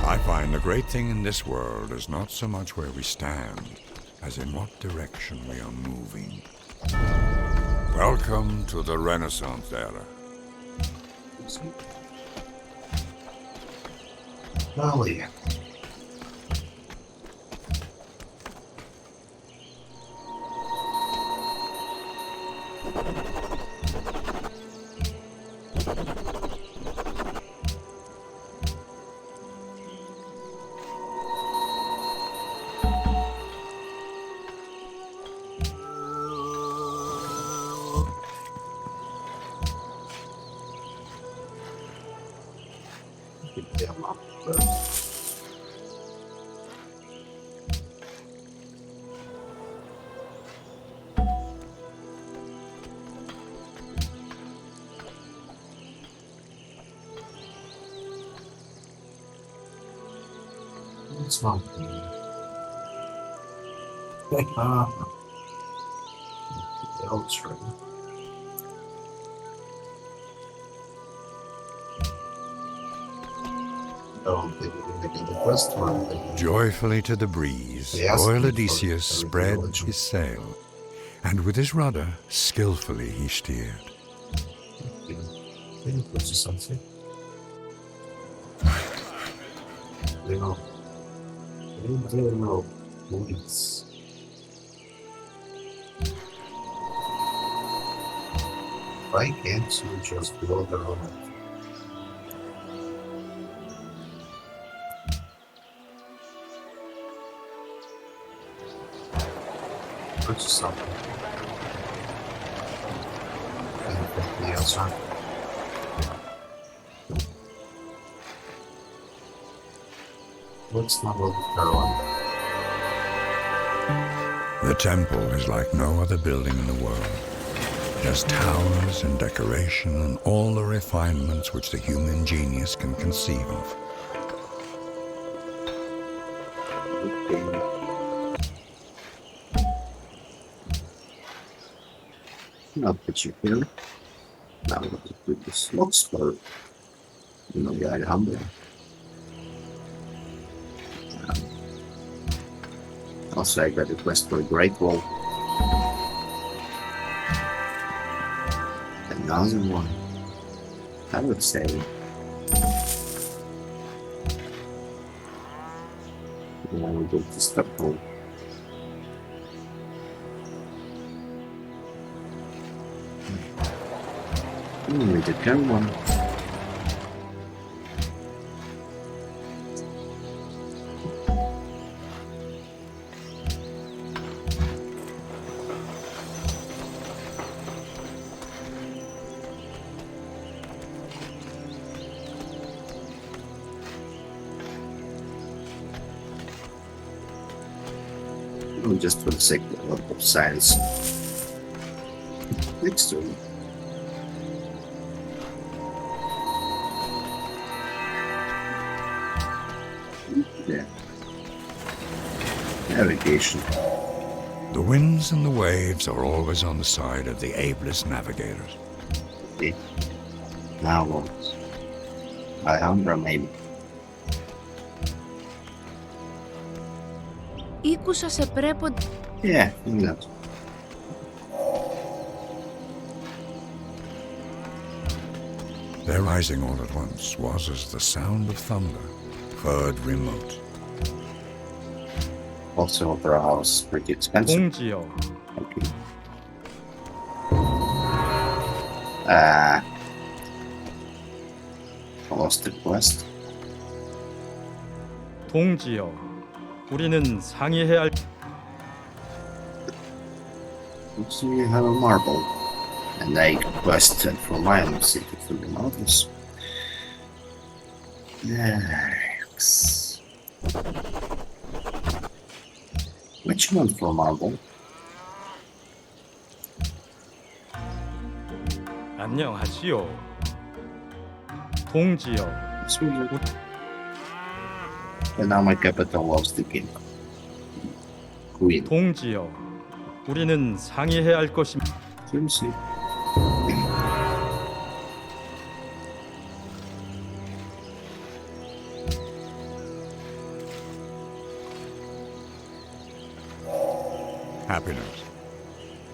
I find the great thing in this world is not so much where we stand, as in what direction we are moving. Welcome to the Renaissance era. Valley. It's not. Joyfully to the breeze, royal Odysseus spread his sail, and with his rudder skillfully he steered. Something. They know. They know. Police. Why can't you just build a road? Purchase something. And put the outside. What's not the third one? The temple is like no other building in the world. It has towers and decoration and all the refinements which the human genius can conceive of. I'll put you here. Now let's put the slots for the Alhambra. Also, I got a request for a Great Wall. Another one. I would say. Now we go to Stockholm. We did get one. Just for the sake of science. Next one. Yeah. Navigation. The winds and the waves are always on the side of the ablest navigators. Okay. Now what? Alhambra, maybe. Ήκουσα σε πρέποντα. Yeah, that. Their rising all at once was as the sound of thunder, heard remote. Also, opera house pretty expensive. 동지여, Okay. Lost the quest. 동지여, 우리는 상의해야 할 So you have a marble. And I quest for my own city for the marbles. Yes. Which one for marble? 안녕하시오. 동지여, And now my capital was the king. Queen. 동지여, 우리는 상의해야 할 것이 Seriously. Happiness.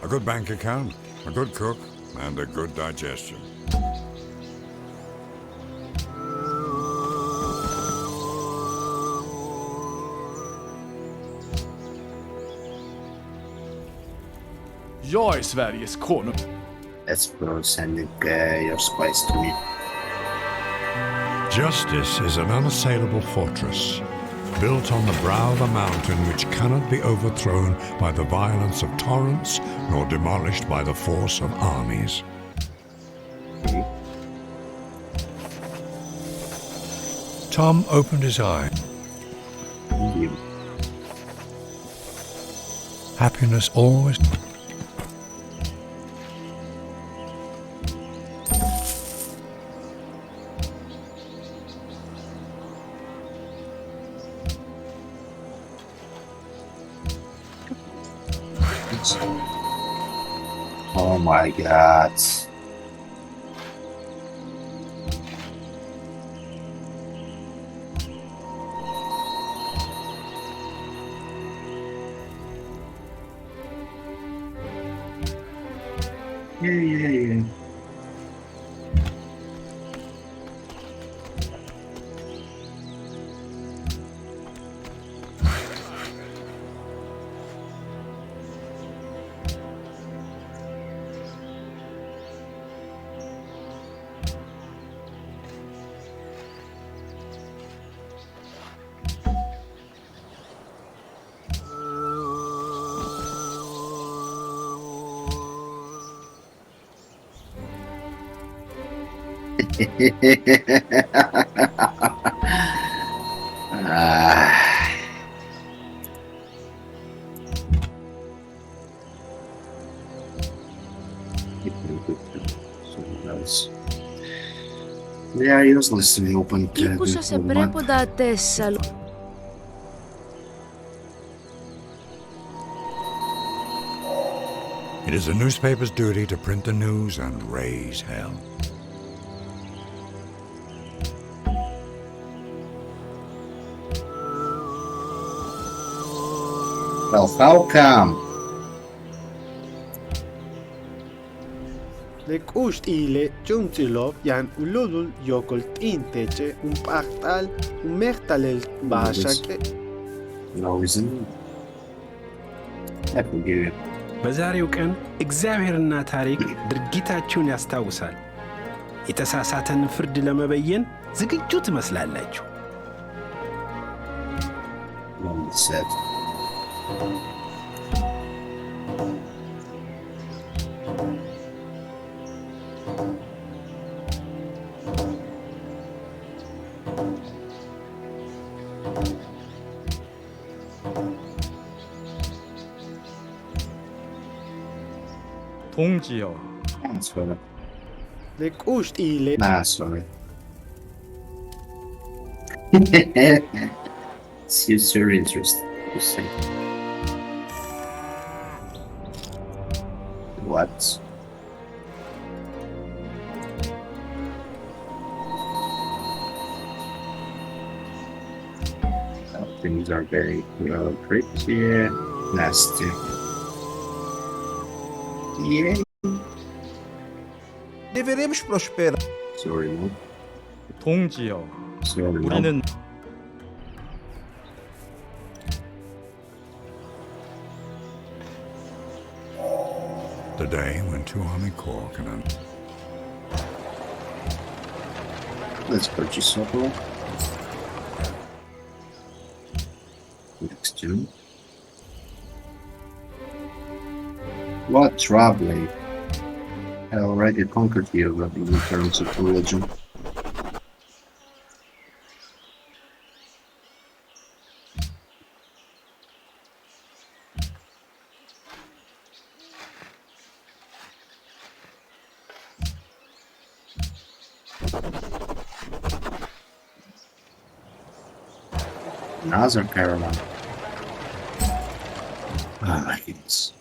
A good bank account, a good cook, and a good digestion. Jag är Sveriges konung. That's for sending your spice to me. Justice is an unassailable fortress, built on the brow of a mountain which cannot be overthrown by the violence of torrents nor demolished by the force of armies. Tom opened his eye. Happiness always... Oh my god. Yeah. Ah. Someone else. They are useless to be opened Ήκουσα σε before πρέποντα Τεσσαλ... It is a newspaper's duty to print the news and raise hell. Well, how come? Lekust ile Juntilov yan ululul yokult inteche un pachtal un mechtalel bahashake. No reason. I forgive you. በዛሬው ቀን እግዚአብሔርና ታሪክ ድርጊታችሁን ያስታውሳል። የተሳሳተን ፍርድ ለመበየን ዝግጁ ትመስላላችሁ። Well said. 동지여, Sorry. Lekust ile Nah, sorry. Seems very interesting. You say. What? Oh, things are very pretty nasty. Yeah. Deveremos prosperar. Sorry, no. 동지여, Sorry, no. 우리는 The day when two army corps can Let's purchase overall. Next two. What traveling? I already conquered you in terms of religion. Another caravan. Oh my goodness.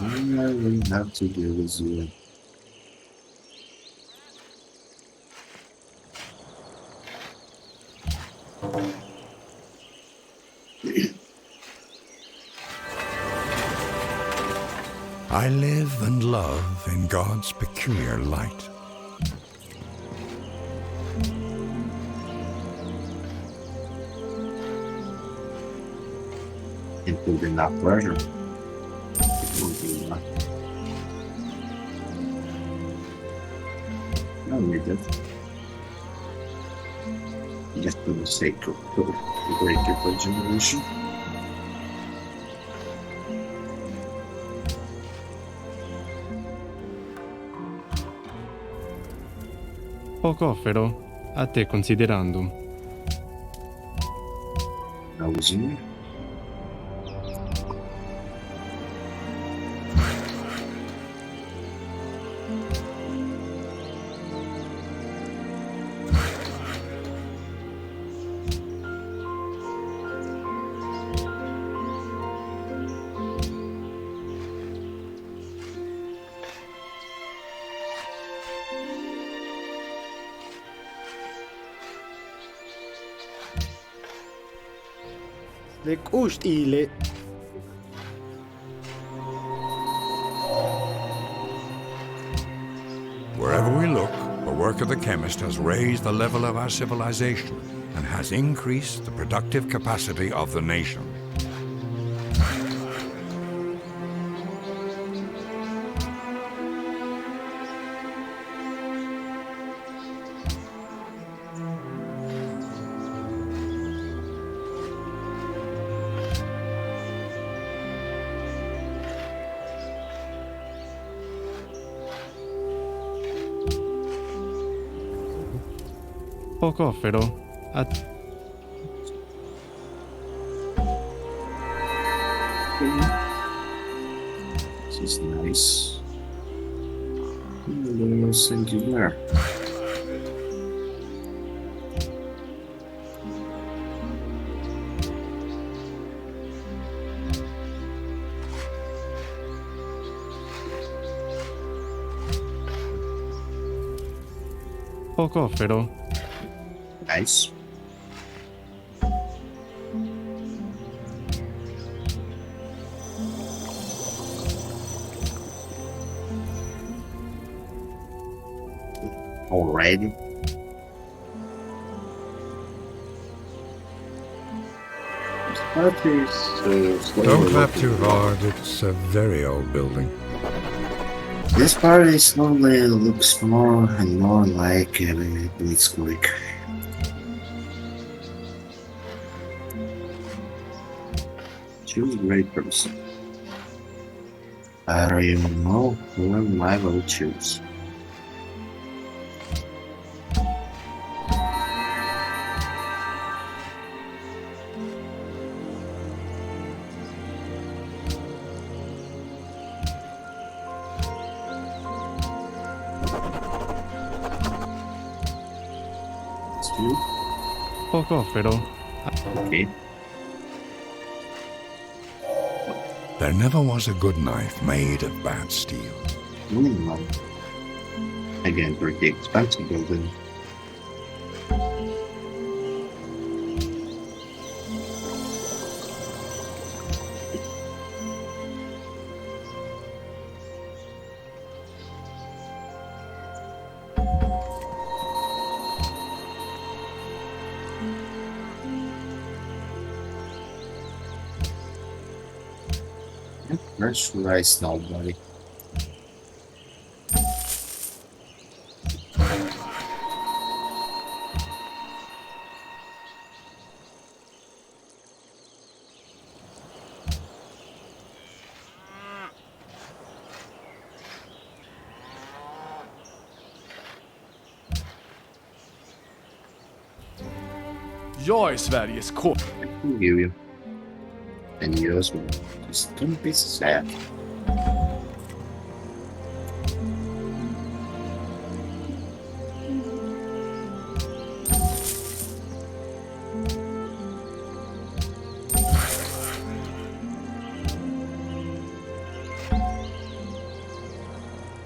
All I really have to do is I live and love in God's peculiar light. including that pleasure. It won't be enough. No, we did. Just for the sake of greater regeneration. Poco offero, a te considerandum. That was you. Lekust ile Wherever we look, the work of the chemist has raised the level of our civilization and has increased the productive capacity of the nation. Poco offero, a This is nice. Let's engineer. Pocofero. Nice. Already. Don't clap too hard, it's a very old building. This party slowly looks more and more like a blitzkrieg. Choose great person. I don't even know whom I will choose. Steel? Pocofero. Okay. There never was a good knife made of bad steel. Well, again, pretty expensive building. Where's rice now, buddy? Jag är Sveriges kung. I can give you. And you as well. Just don't be sad.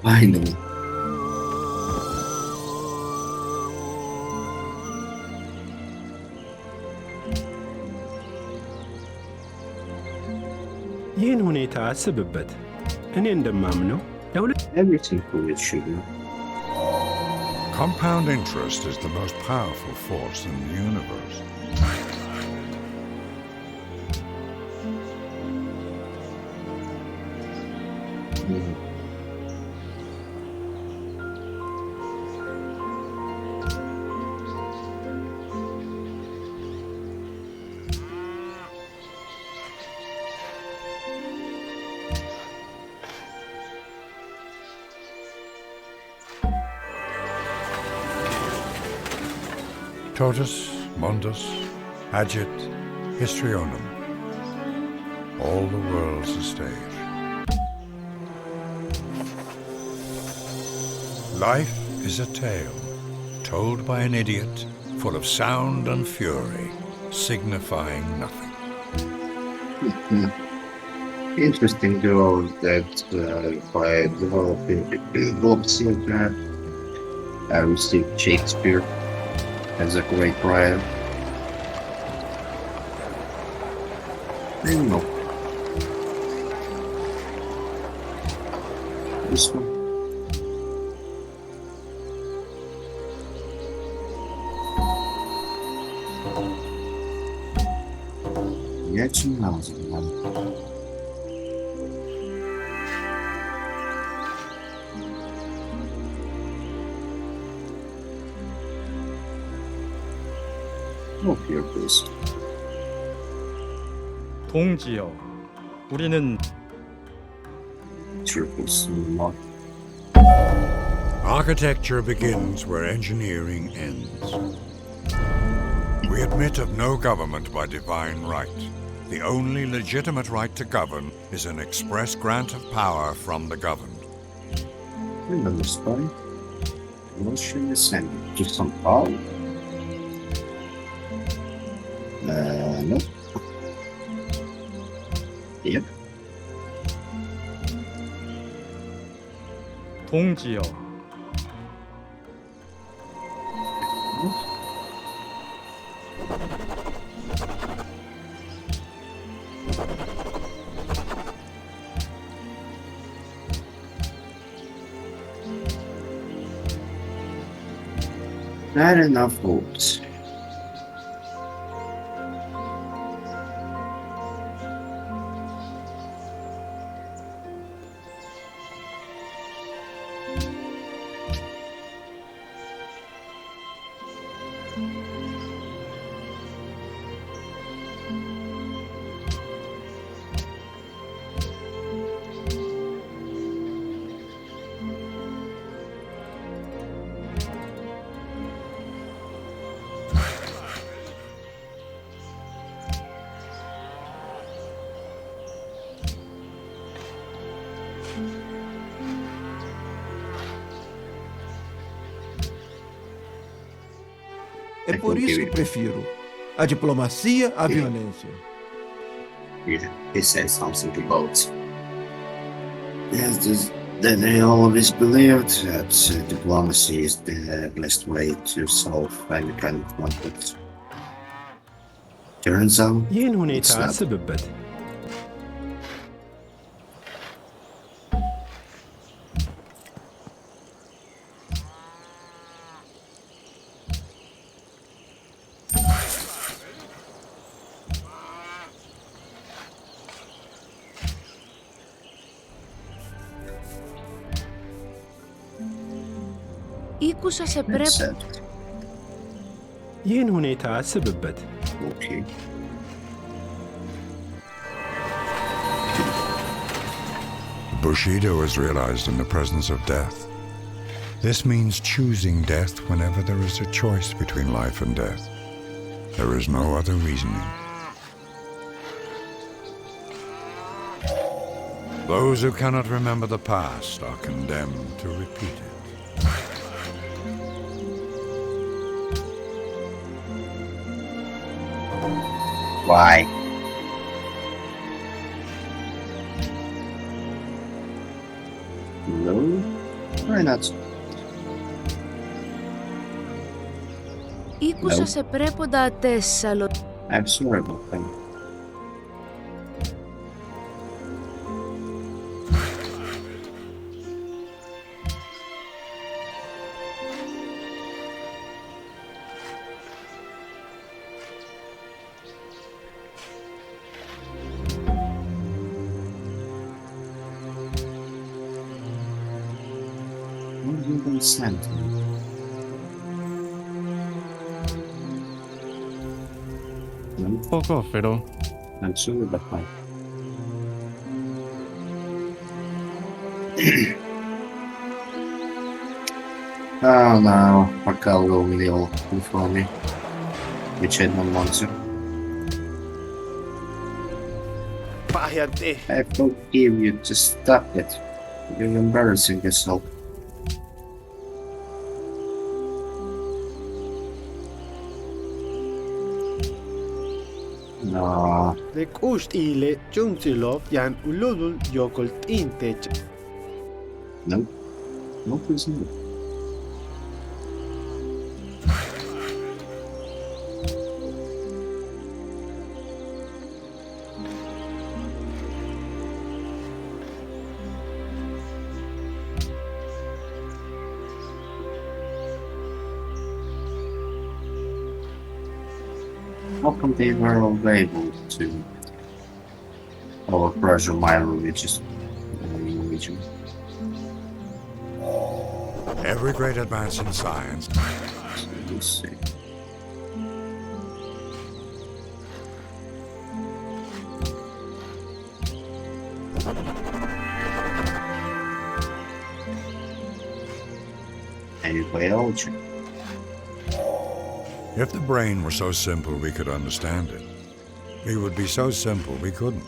Finally. ይህን ሁኔታ አስብበት። እኔ እንደማምነው Everything for it, sugar. Compound interest is the most powerful force in the universe. Totus, mundus, agit, histrionum. All the world's a stage. Life is a tale, told by an idiot, full of sound and fury, signifying nothing. Interesting though that by developing books like that, I received Shakespeare as a great writer. I don't know. This one. Yeah, she knows it, man. Oh, here, please. 동지여, 우리는 Circles not. Architecture begins where engineering ends. We admit of no government by divine right. The only legitimate right to govern is an express grant of power from the governed. Another spy. Motion descending to São Paulo. Nope. Yep. 동지여, Not enough votes. É por isso que prefiro a diplomacia à violência. Yeah, he said something about that they always believed that diplomacy is the best way to solve any kind of conflict. Turns out, ይህን ሁኔታ it's not. አስብበት። Ήκουσα σε It's πρέπει... sad. ይህን ሁኔታ አስብበት። Okay. Bushido is realized in the presence of death. This means choosing death whenever there is a choice between life and death. There is no other reasoning. Those who cannot remember the past are condemned to repeat it. Why? No? Why not? Ήκουσα No. σε πρέποντα Τεσσαλο... I'm sorry about that. What do you consent? No, Pocofero. I'm sorry about that. Oh no, Macau will kneel before me, which I don't want to. Pahiyante. I forgive you, just stop it. You're embarrassing yourself. No, Rekust ile Jumtilov yan ululul yokult intech. no, no, please no. How come they were able to overpressure my religious region? Every great advance in science Let's see. And biology. If the brain were so simple we could understand it, it would be so simple we couldn't.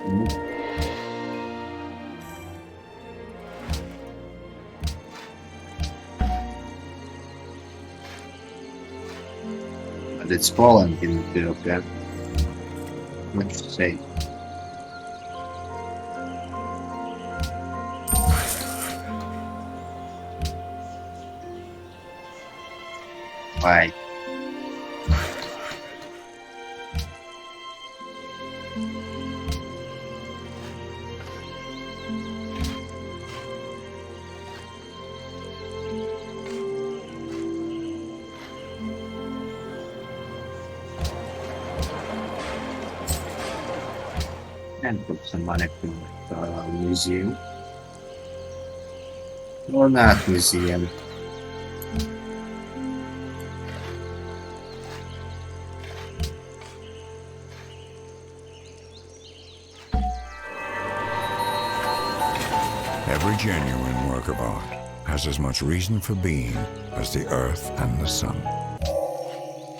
Mm. but it's Poland in Europe, yeah. What to say? Why? And put some money to museum. Or not museum. Every genuine work of art has as much reason for being as the earth and the sun.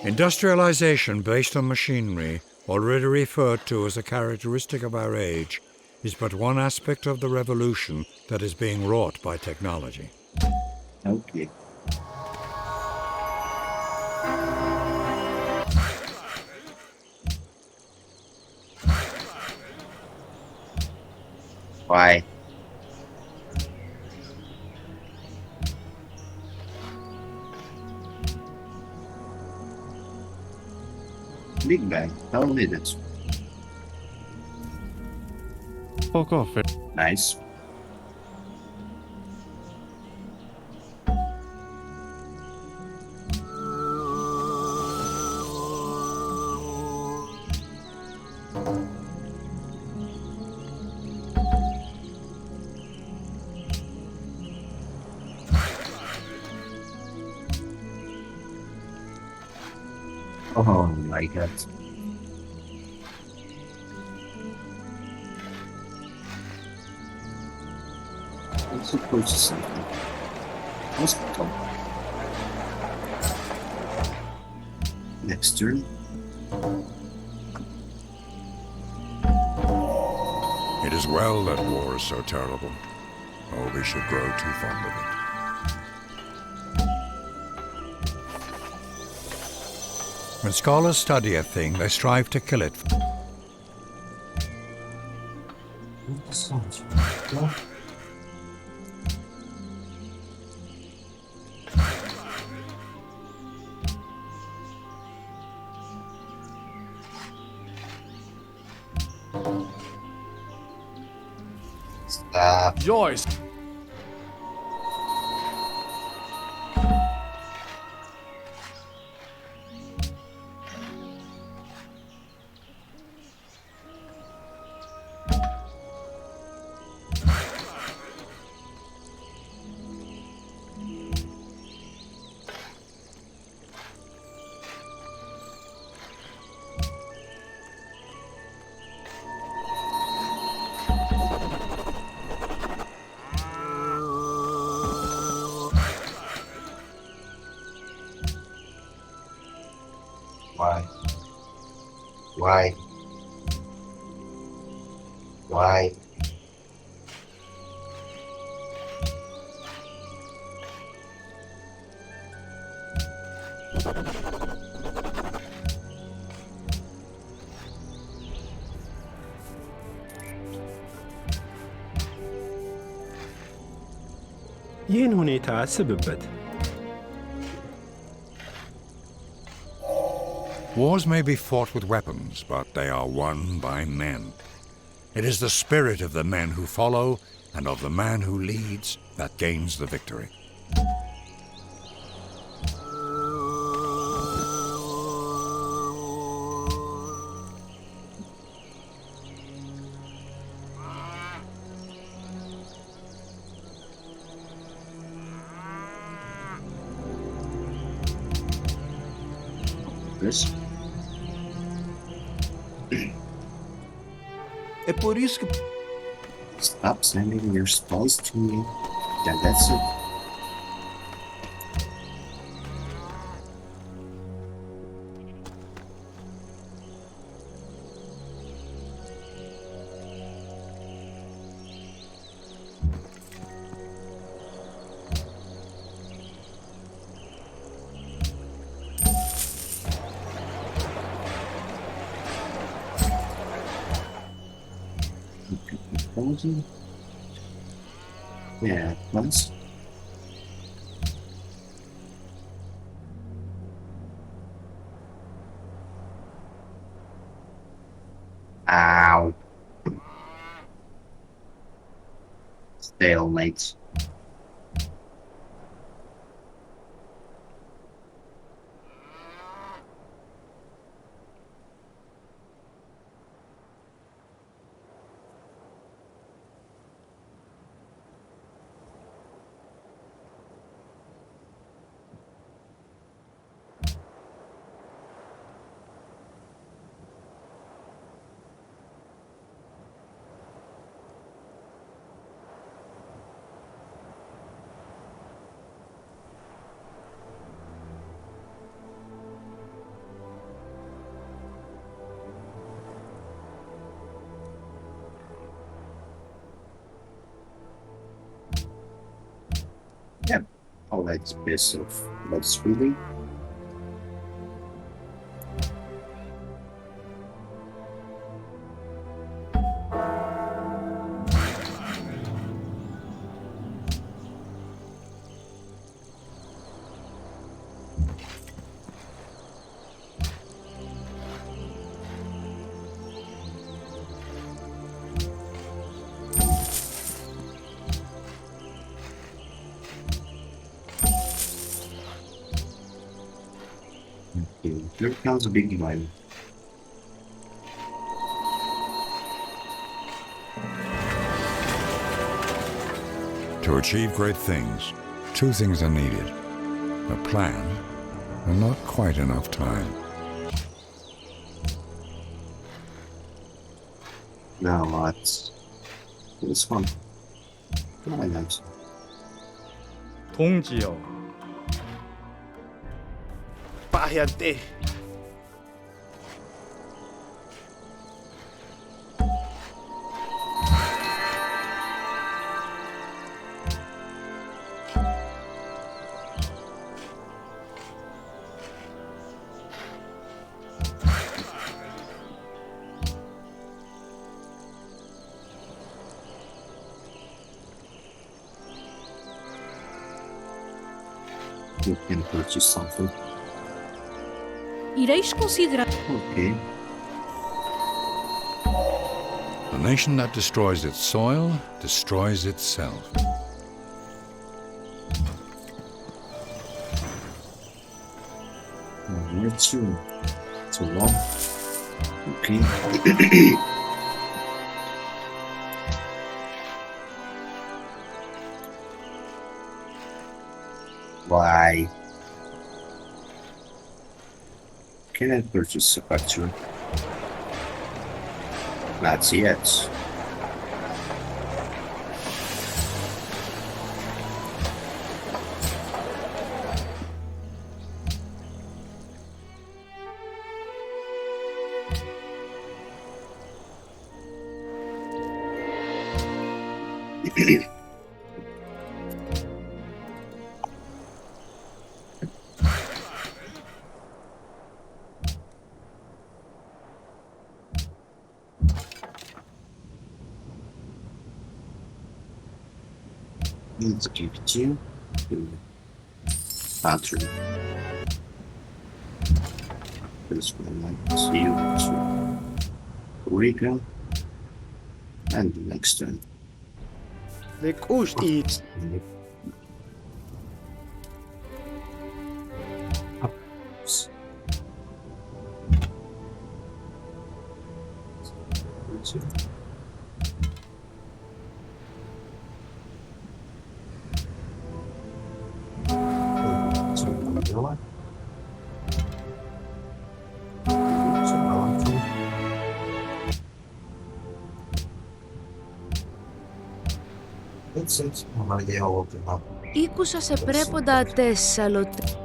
Industrialization based on machinery, already referred to as a characteristic of our age, is but one aspect of the revolution that is being wrought by technology. Okay. Why? Big Bang, how did it? Poco offer. Nice. Oh my god. I'm supposed to something. Hospital. Next turn. It is well that war is so terrible, or we should grow too fond of it. When scholars study a thing, they strive to kill it. Stop. Joyce! Why? Why? Why? ይህን ሁኔታ አስብበት። Wars may be fought with weapons, but they are won by men. It is the spirit of the men who follow and of the man who leads that gains the victory. This? É por isso que Stop sending your spells to me. Yeah, that's it. Exposing. Yeah, once. Ow. Stalemate. Yep. All that piece of that's really. Okay, here comes a big one. To achieve great things, two things are needed: a plan and not quite enough time. Now let's this one. Why not? 동지여, Pahiyante. You can purchase something. Ireis considerar. Okay. A nation that destroys its soil destroys itself. Where to? To one. Okay. Why? Can I purchase a factory? Not yet. Let's give it you to battery. This one like you to Riga and the next one. Nekush eats. Ήκουσα σε πρέποντα Τεσσαλωτέ.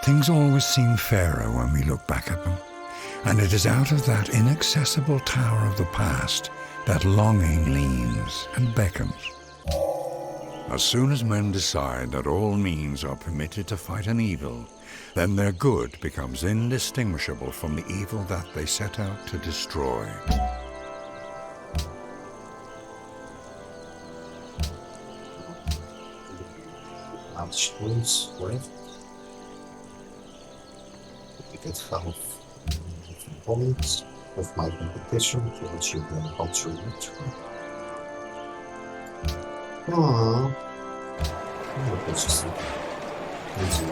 Things always seem fairer when we look back at them, and it is out of that inaccessible tower of the past that longing leans and beckons. As soon as men decide that all means are permitted to fight an evil, then their good becomes indistinguishable from the evil that they set out to destroy. Schools left. We get health points of my competition to achieve the cultural victory. Aww. Oh, that's just easy.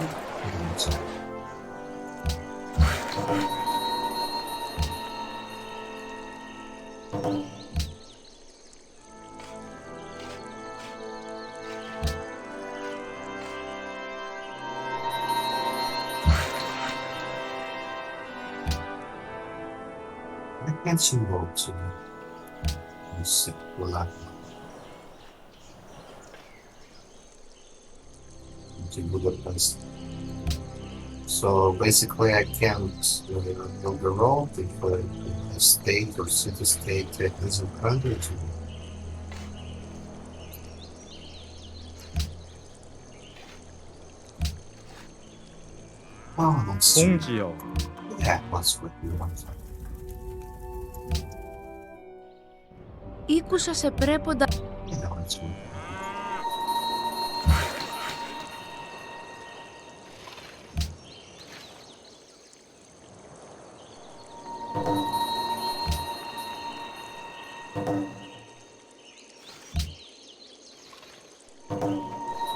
I can't see road to this black. To Budapest. So basically, I can't build the road if a state or city-state isn't friendly to me. Oh, that's true. 공지여, Yeah, that's what you want. Ήκουσα σε πρέποντα... Yeah, that's what.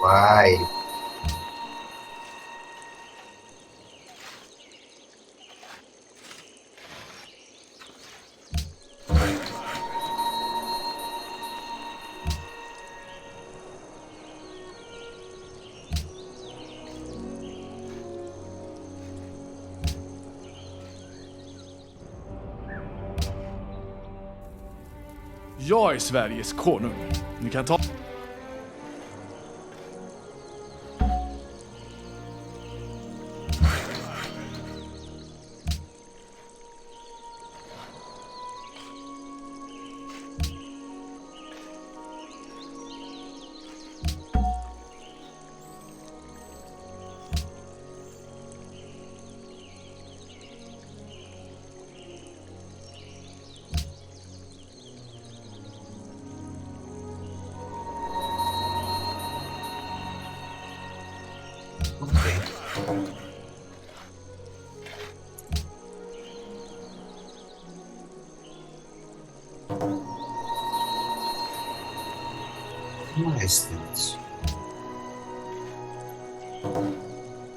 Why? Jag är Sveriges konung. Ni kan ta... Okay. Why is that?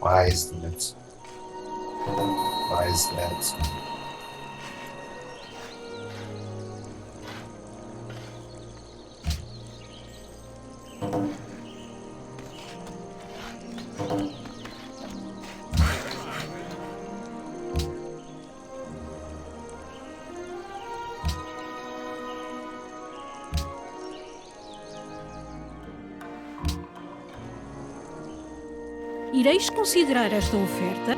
Why is that? Why is that? Ireis considerar esta oferta?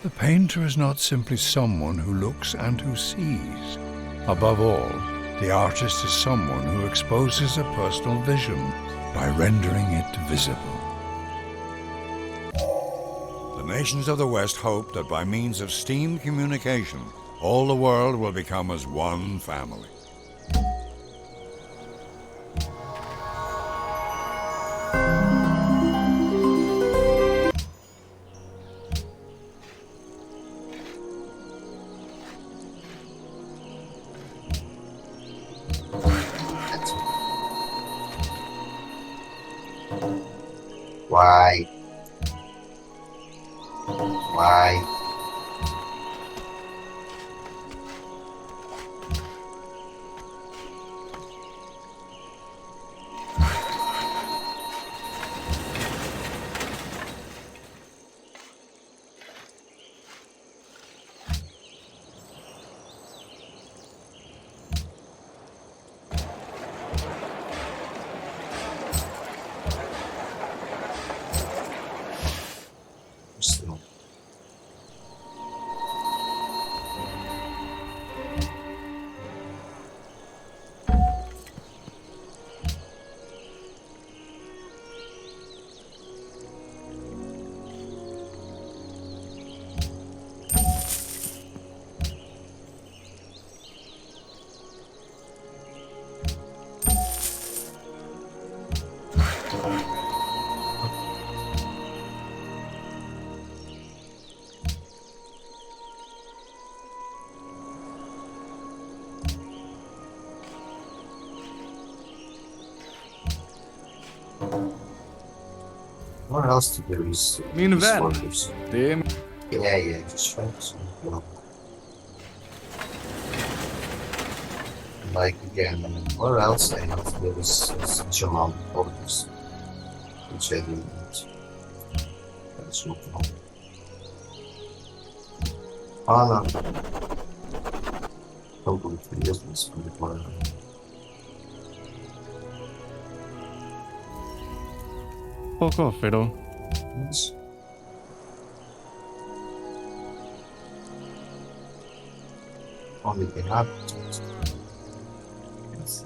The painter is not simply someone who looks and who sees. Above all, the artist is someone who exposes a personal vision by rendering it visible. The nations of the West hope that by means of steamed communication, all the world will become as one family. Why? Why? Where else there is Min these vän. workers? Det är Yeah, just right. So, well, like again, where else I have there is such amount of workers, which I didn't. That's no problem. No. Probably 3 years before. Och kaffe då? Yes. Only thing happened. Yes.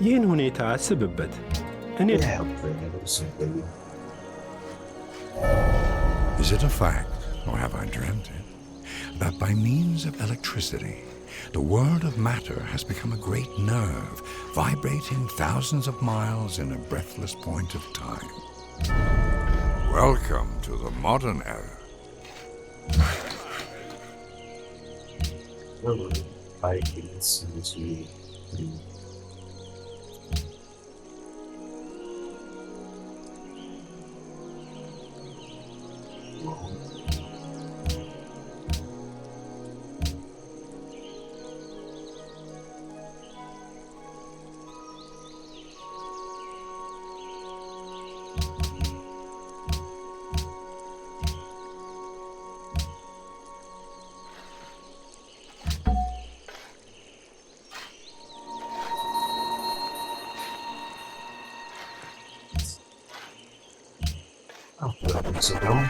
ይህን ሁኔታ አስብበት። እኔ Yeah, but it was something. Is it a fact, or have I dreamt it, that by means of electricity, the world of matter has become a great nerve, vibrating thousands of miles in a breathless point of time? Welcome to the modern era. I think it's really. Oh, it's a dome.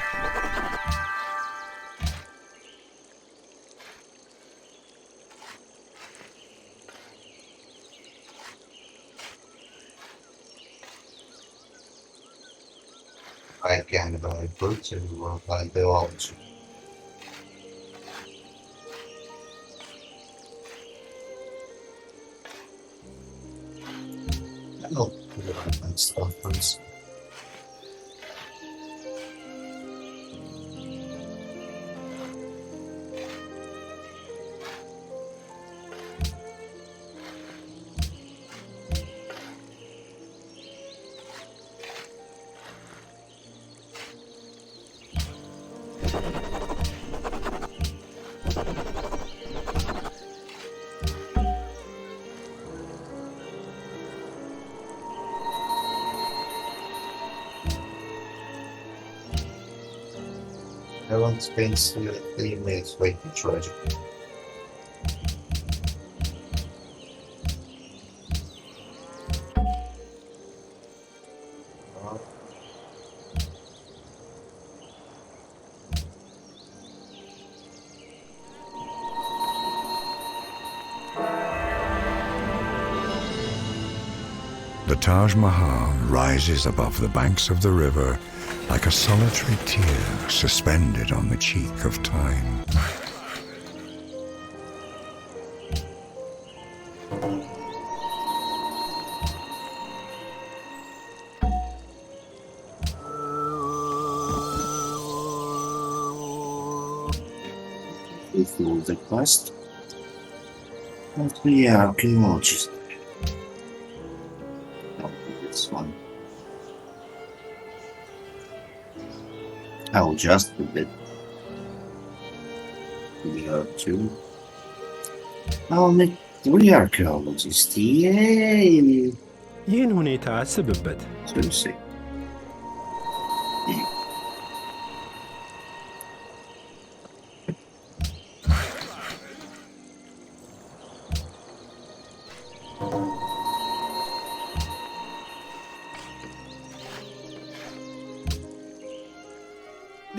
I can buy boots and will buy the watch. Oh, that stuff first. I want to spend 3 minutes waiting to charge it. The Taj Mahal rises above the banks of the river like a solitary tear suspended on the cheek of time. If you the quest. But yeah, can watch it. This one. I'll just a bit. We have 2. I'll make 3 archaeologists. Yay! ይህን ሁኔታ አስብበት። Seriously.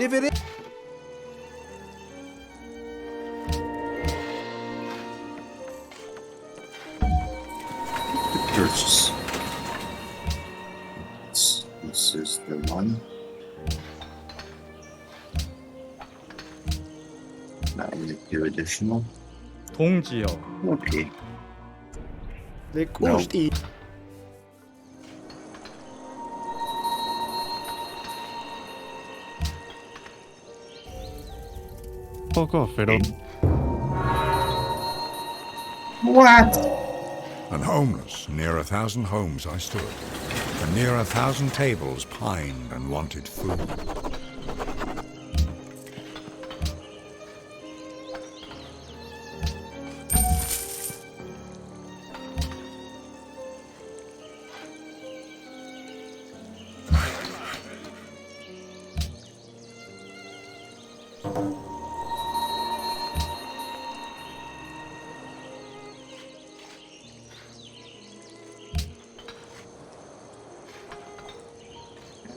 Deveria... Purchase. Let's This is the one. Now I need two additional. 동지여, Okay. Le kust i Poco, pero What? And homeless, near 1,000 homes I stood, and near 1,000 tables pined and wanted food.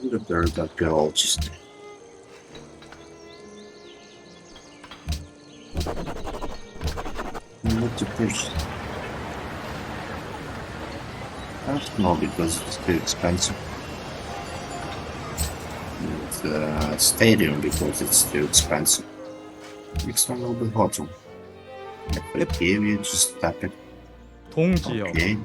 And the bird archaeologist. What to push? No, because it's too expensive. And, stadium because it's too expensive. Next one will be hotel. If I give you, just tap it. 동지여, Okay.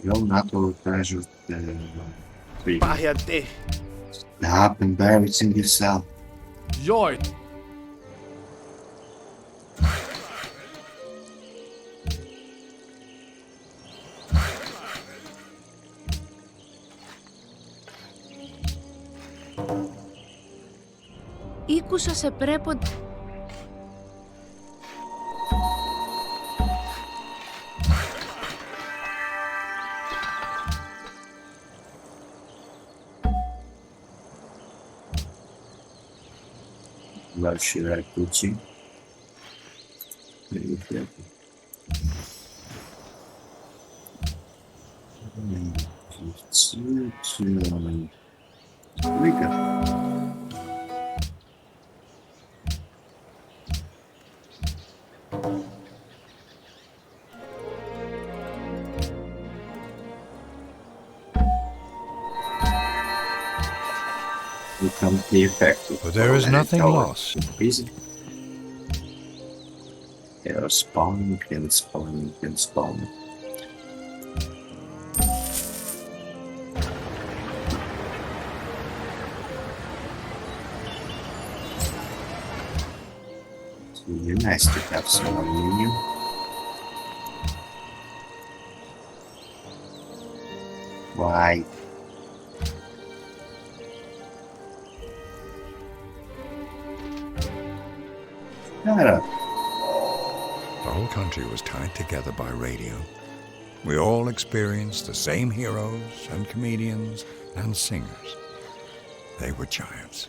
Wel NATO treasure the pahjate. happen buried in this cell. Jag är... Ήκουσα σε πρέπον... Where should I put you? Maybe here. We go. Becomes the effect. But there is nothing lost. Easy. Yeah, spawn, can spawn, can spawn. It's really nice to have someone in you. Why? Shut up. The whole country was tied together by radio. We all experienced the same heroes and comedians and singers. They were giants.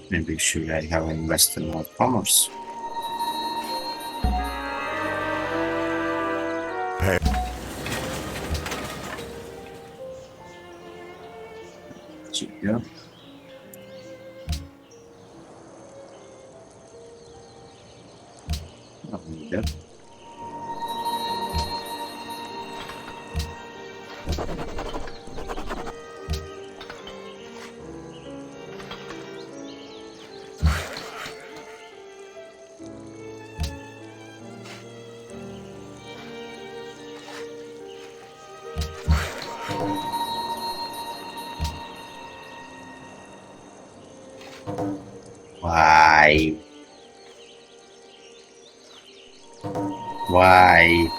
Maybe should I have invested in more commerce? Hey. Yeah. Why? Why?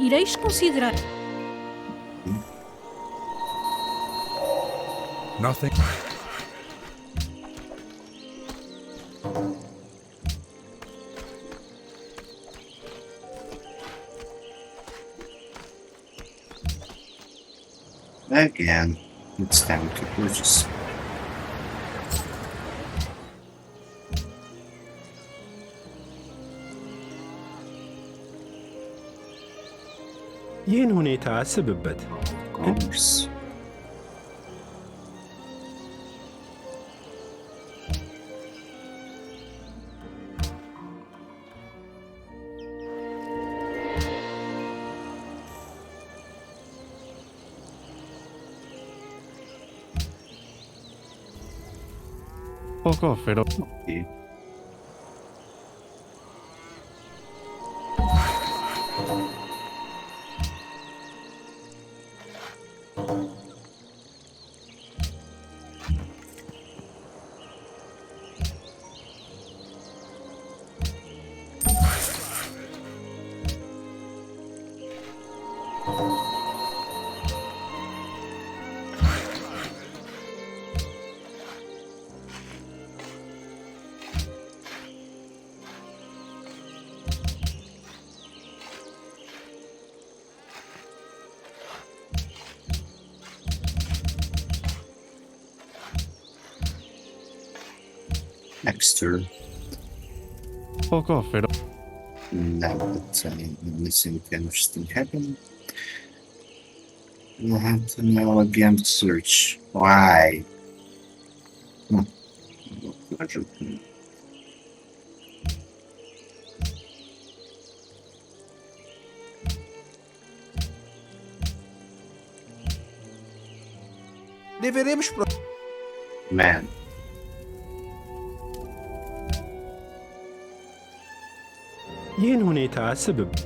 Ireis considerar. Nothing. Again, it's time to purchase. ይህን ሁኔታ አስብበት። Commerce. Poco, pero Okay. Next turn. poco, pero Now that missing interesting happen. We'll have to now again search. Why? Hmm. Deveremos Man. ይህን ሁኔታ አስብበት።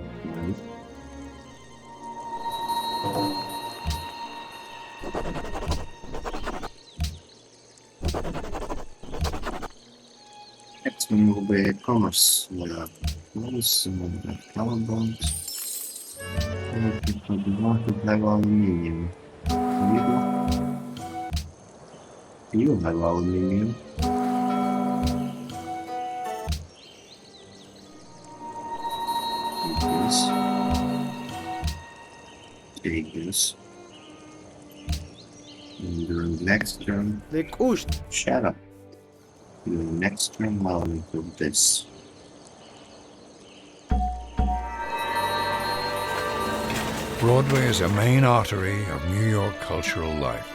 Let's move the commerce. Commerce, flower bonds. People do not have aluminium. You have aluminium. Figures. During the next turn, לקושט. shut up. During the next turn, I'll include this. Broadway is a main artery of New York cultural life,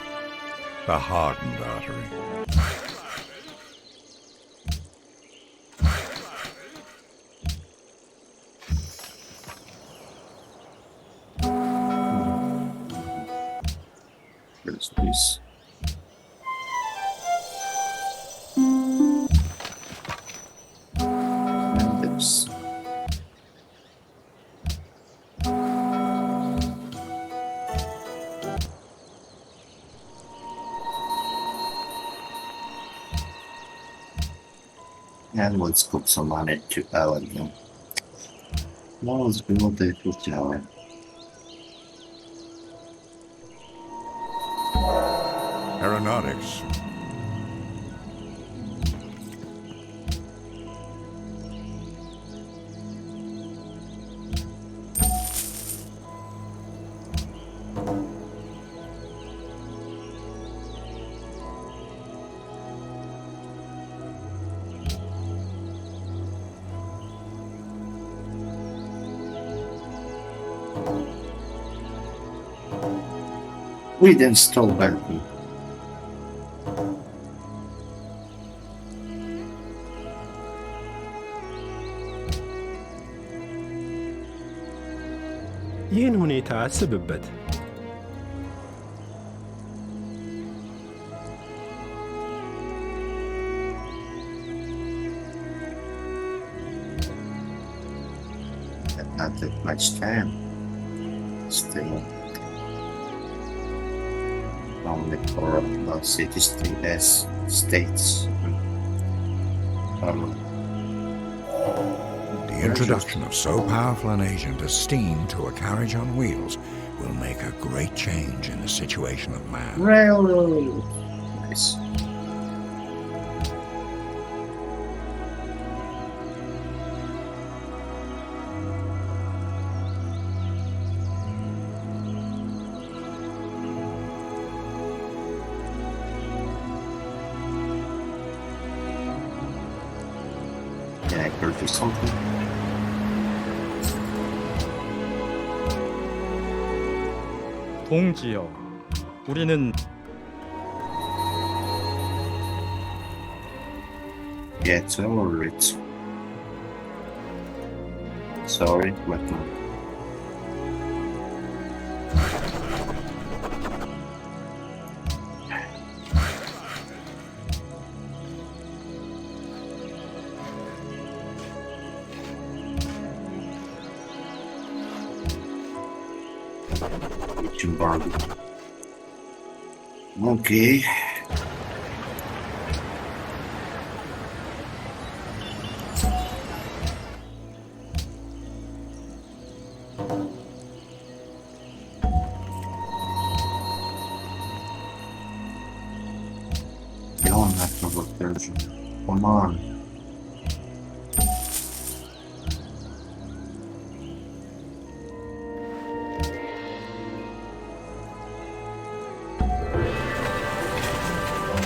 the hardened artery. There's this. And this. And let's put some on it to Alan. Now let's build the tower. Aeronautics. We didn't install Belgium. ይህን ሁኔታ አስብበት። Not that much time. Still. Only for city states. The introduction of so powerful an agent as steam to a carriage on wheels will make a great change in the situation of man. Railroad. Nice. Can I purchase something? 동지여, 우리는 Get over it. Sorry, but no. Embargo. Okay. Yelling at the version. Come on.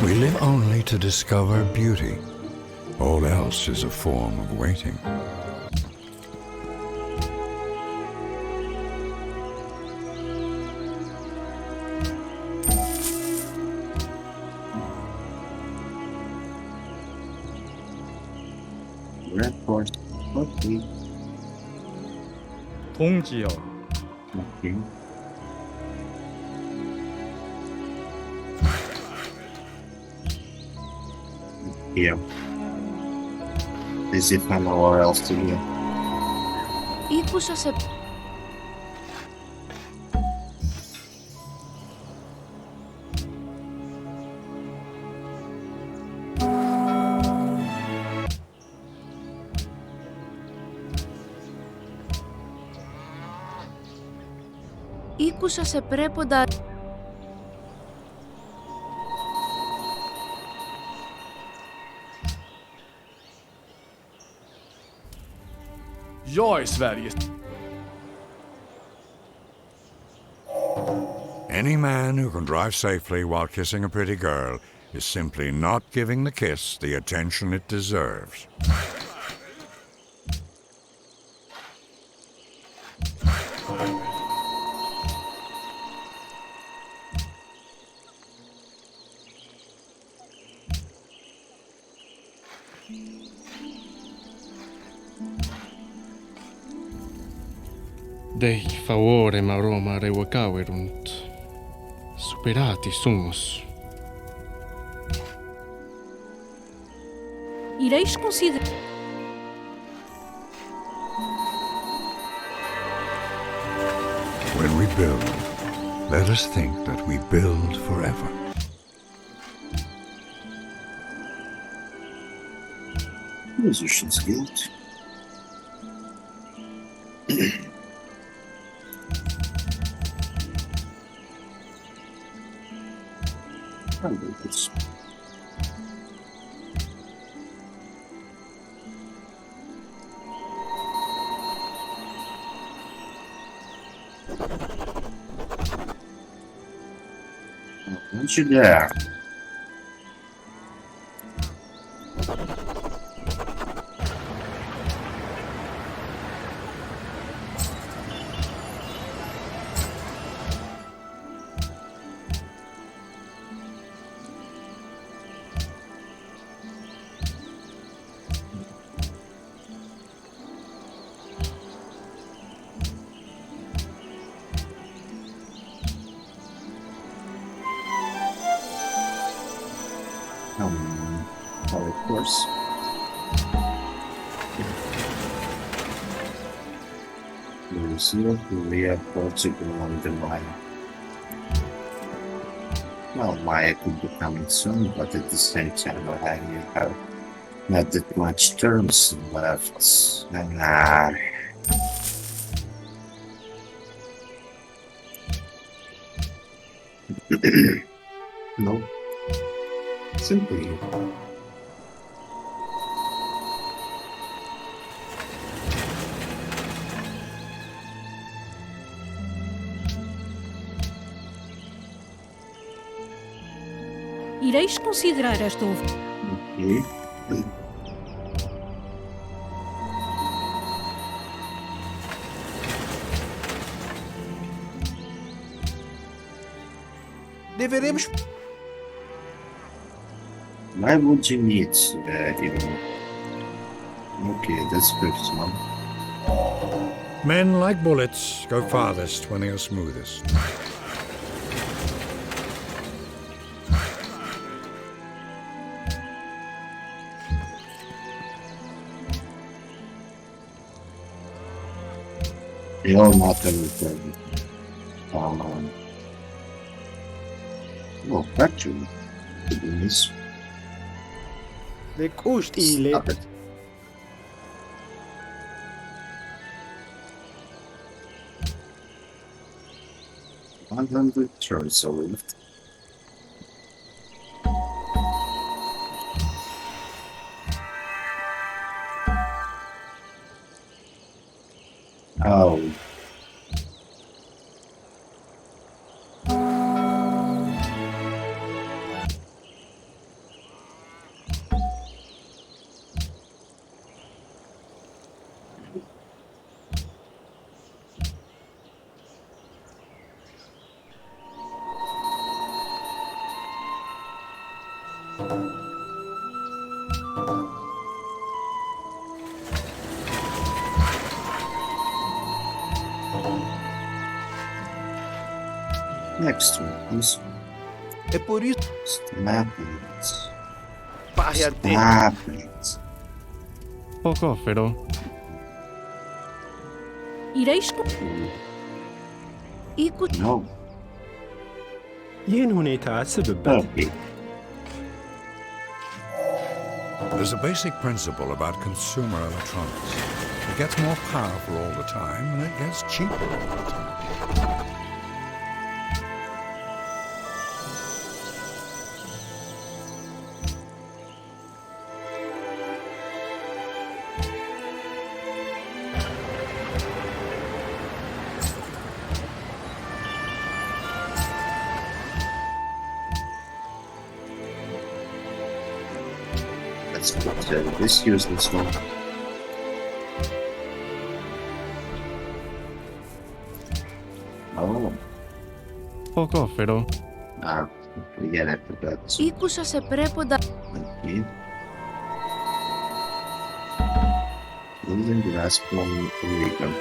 We live only to discover beauty. All else is a form of waiting. Red horse. Okay. 동지여, Okay. Yeah. As if I know what else to do. Ήκουσα σε... Ήκουσα σε πρέποντα... Jag är Sveriges... Any man who can drive safely while kissing a pretty girl is simply not giving the kiss the attention it deserves. Dei favore Roma revocaverunt. Superati sumus. Ireis considerar. When we build, let us think that we build forever. Musician's Guild. I'll do this. Don't you dare. Of course. Brazil, Korea, Portugal, and the Maya. Well, Maya could be coming soon, but at the same time, I have not that much terms left. No, simply. Ireis considerar esta oferta. Okay. Deveremos. Why would you need Okay, that's first one. Men, like bullets, go farthest when they are smoothest. They all matter with well, actually, to be honest, Nekust ile. stop it. 100 turns are left. Oh. Next one, please. É por isso. Snap it. Pare até. Snap it. Pokofero. Ireis No. ይህን ሁኔታ አስብበት። Okay. There's a basic principle about consumer electronics. It gets more powerful all the time, and it gets cheaper all the time. Let's put this useless one. Oh. Pokofero. Again, I forgot. Ήκουσα σε πρέποντα. Okay. Losing the last one, illegal.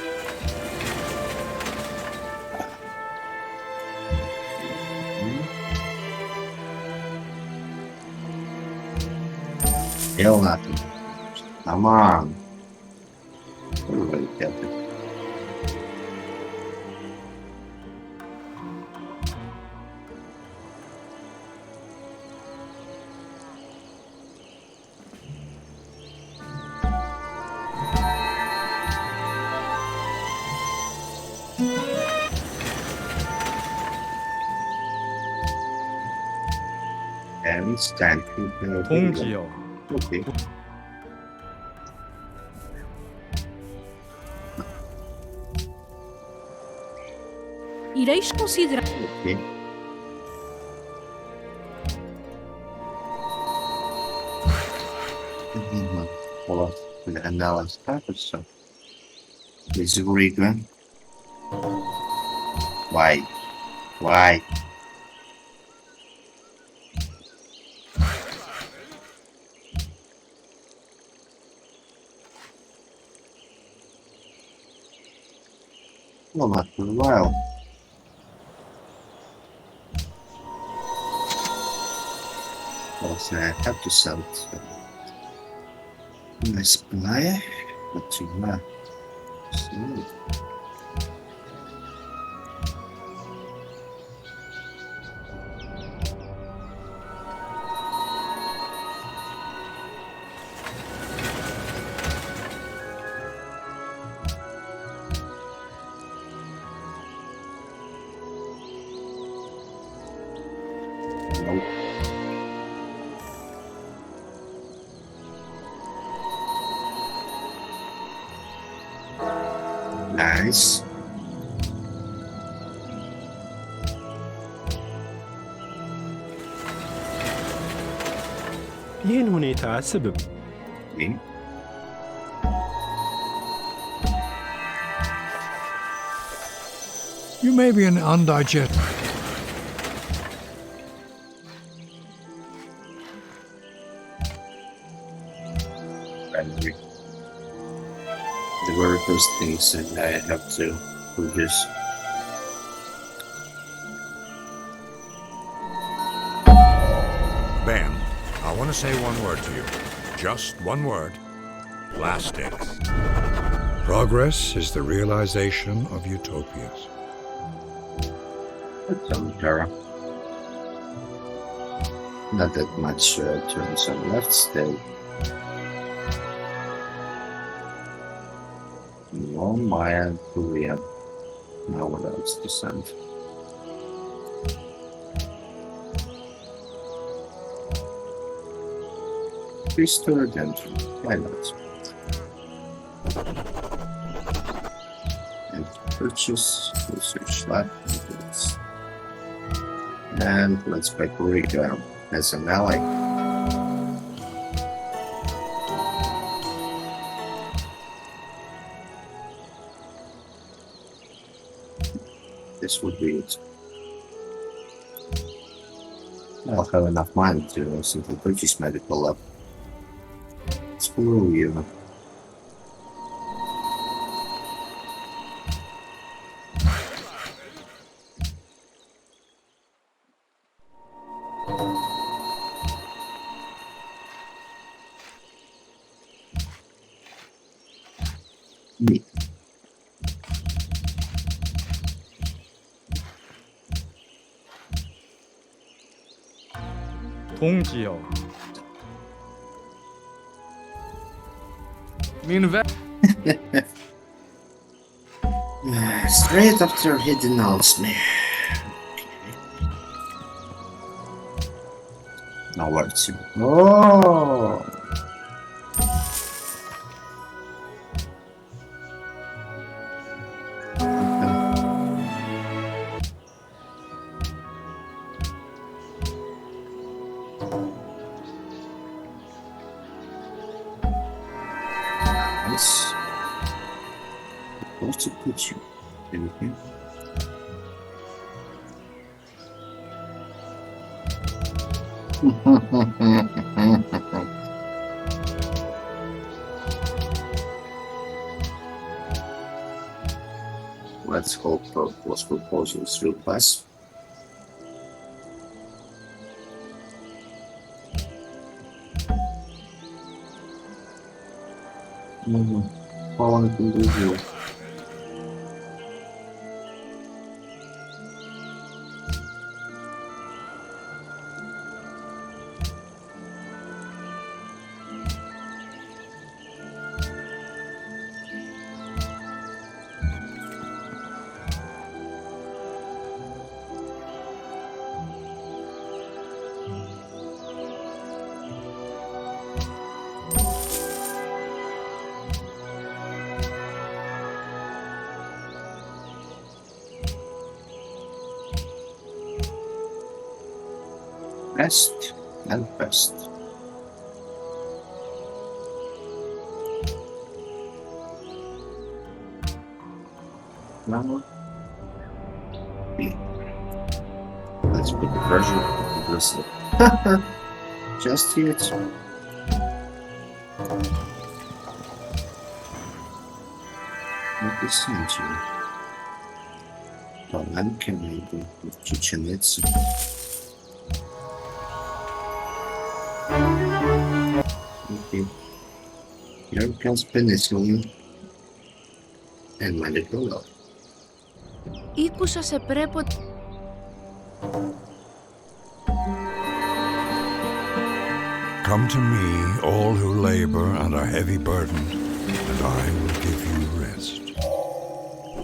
Hell nothing. Come on. Everybody kept it. And stand to 동지여, Okay. Ireis considerar. Okay. Hold on. And now let's start with some. This is Regan. Why? Why? Well, not for a while. Also, I have to sell it. Nice buy. But to so, nope. Nice. ይህን ሁኔታ አስብም። Me? You may be an undigested. Primary. The very first things that I have to produce. Ben, I want to say one word to you. Just one word. Plastics. Progress is the realization of utopias. Some Terra. Not that much turns on left still. No, Meier, Korea. Now what else to send? Restore Dentro. Why not? And purchase research lab. And let's buy Korea as an ally. This would be it. I'll have enough money to simply purchase medical lab. Screw you. Me. 동기여, Min vän... Straight after he denounced me. Now what's it? Oh! Nice. What's it put you? Anything? Let's hope those proposals will pass. How can do you? Best and best. Now, let's put the pressure on the wrestler. Just yet. What is century? Polanka maybe with Chichen Itza. Europeans penicillin and medical law. Ήκουσα σε πρέπο... Come to me, all who labor and are heavy burdened, and I will give you rest.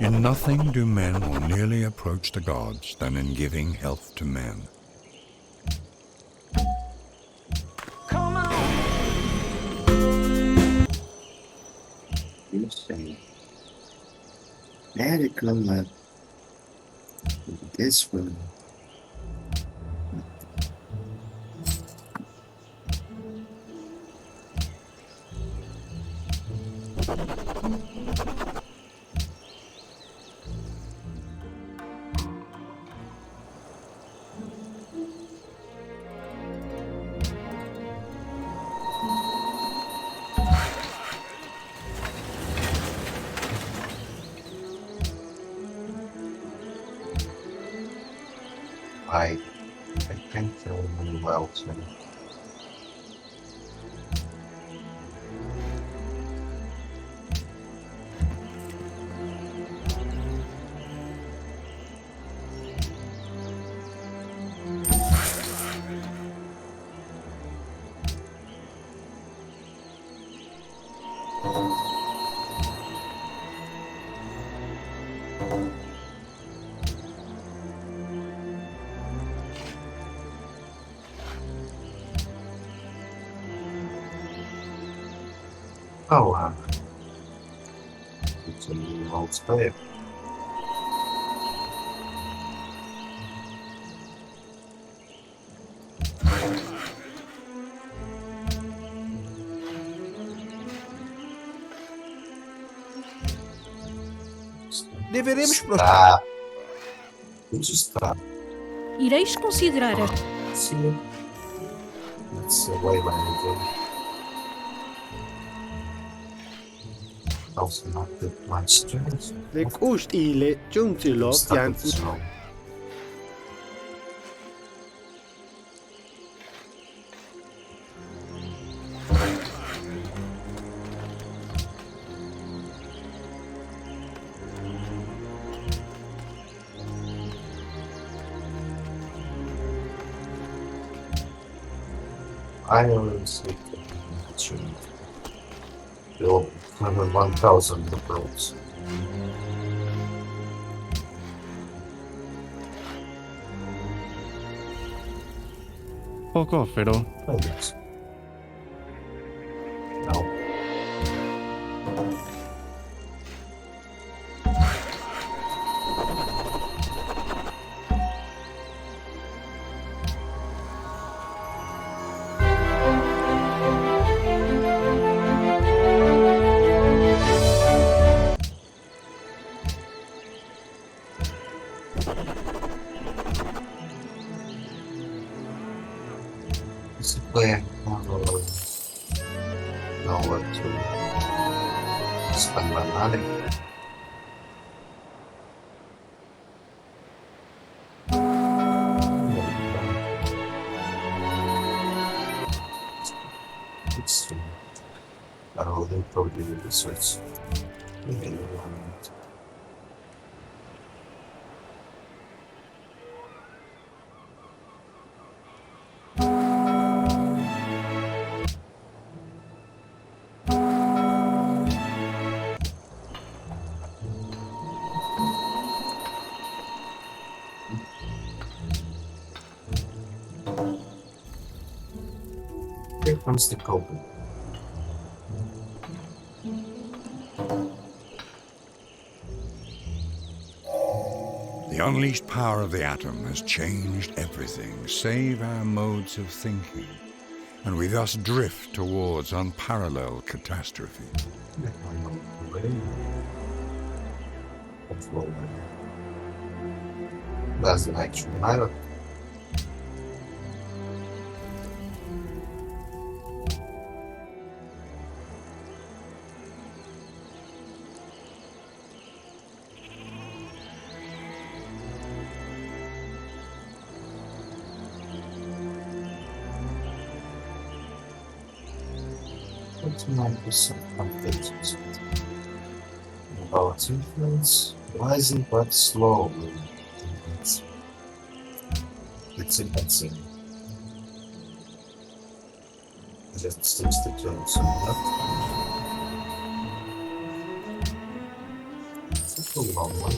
In nothing do men more nearly approach the gods than in giving health to men. You say medical lab. This one. I can't feel really well today. Oh, it's a new old spare. Deveremos Stop. Just stop. Ireis considerar a... See? That's the way when you do. Also not that much stress. Lekust ile Juntilov Stop yan it slow. I already said that should build 1,000 approach. Poco offero. Oh, yes. No. Basically, I don't really know where to spend my money. It's I will probably do the switch. Maybe here comes the culprit. The unleashed power of the atom has changed everything, save our modes of thinking, and we thus drift towards unparalleled catastrophe. Doesn't actually matter. 99% updated. About influence, rising but slowly. It's a bad thing. Just 62 left. It's a long one.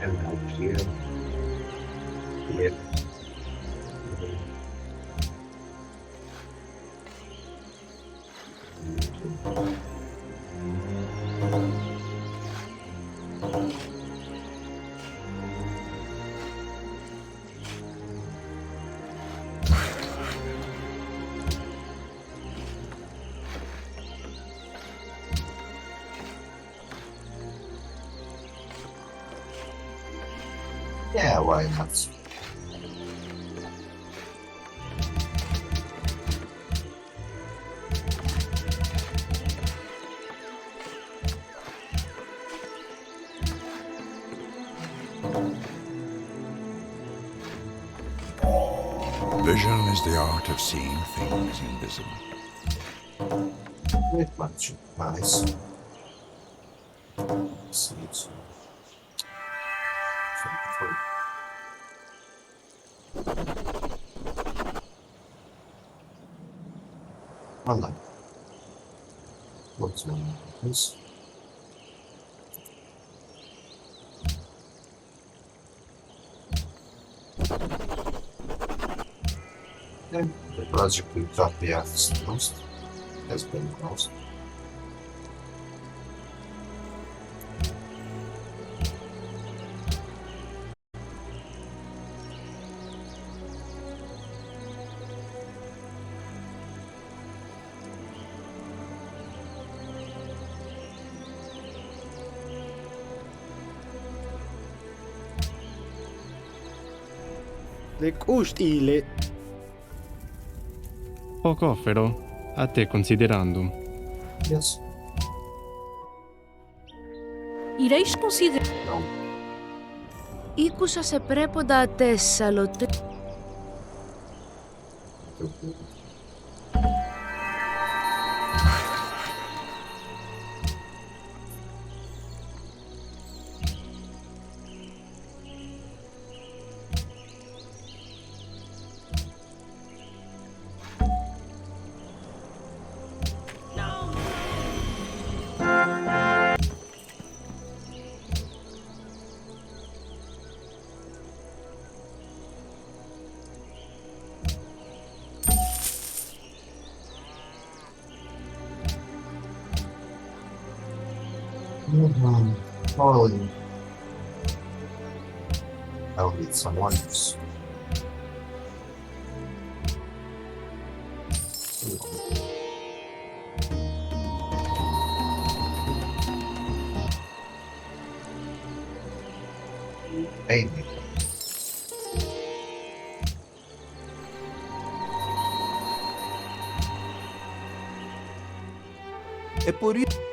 And now here. Here. Yeah, why not? Vision is the art of seeing things invisible. Wait, much. Nice. See it. Online. What's one of this? And the project we thought the most has been closed. Le stile. Poco offero, a te considerandum. Yes. Ireis considerar. No. Ήκουσα σε πρέποντα ατέσσαλοτε. Probably. I'll need some wonders. Maybe. É por isso.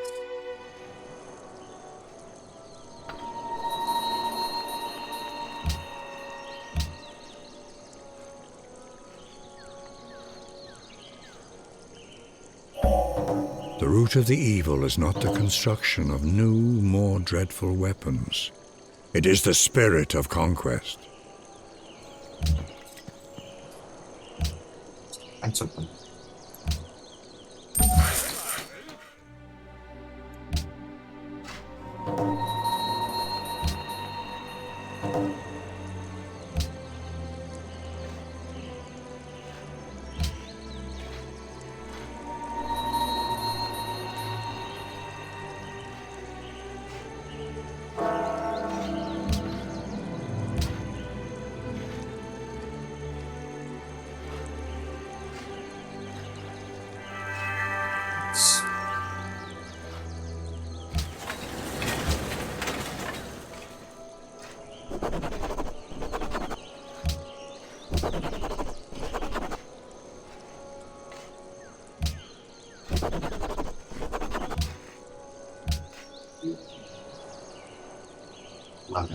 The root of the evil is not the construction of new, more dreadful weapons. It is the spirit of conquest. And something.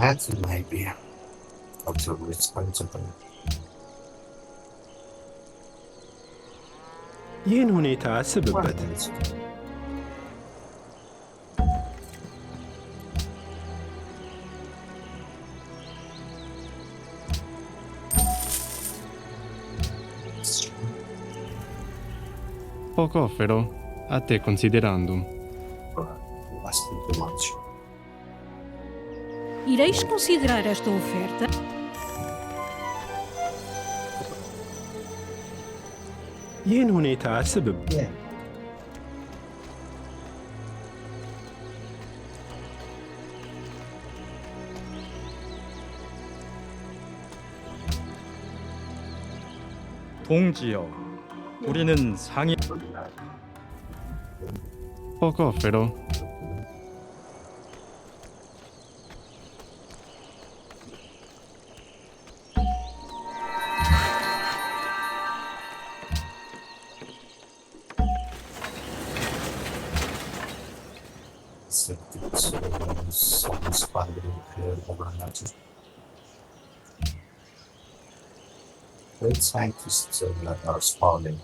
that maybe also responsible. ይህን ሁኔታ አስብበት። Poco offero, a te considerandum. Bastante much. Ireis considerar esta oferta? ይህን ሁኔታ አስብበት። Yeah. 동지여, 우리는 상이 Poco offero, Great scientists are spawning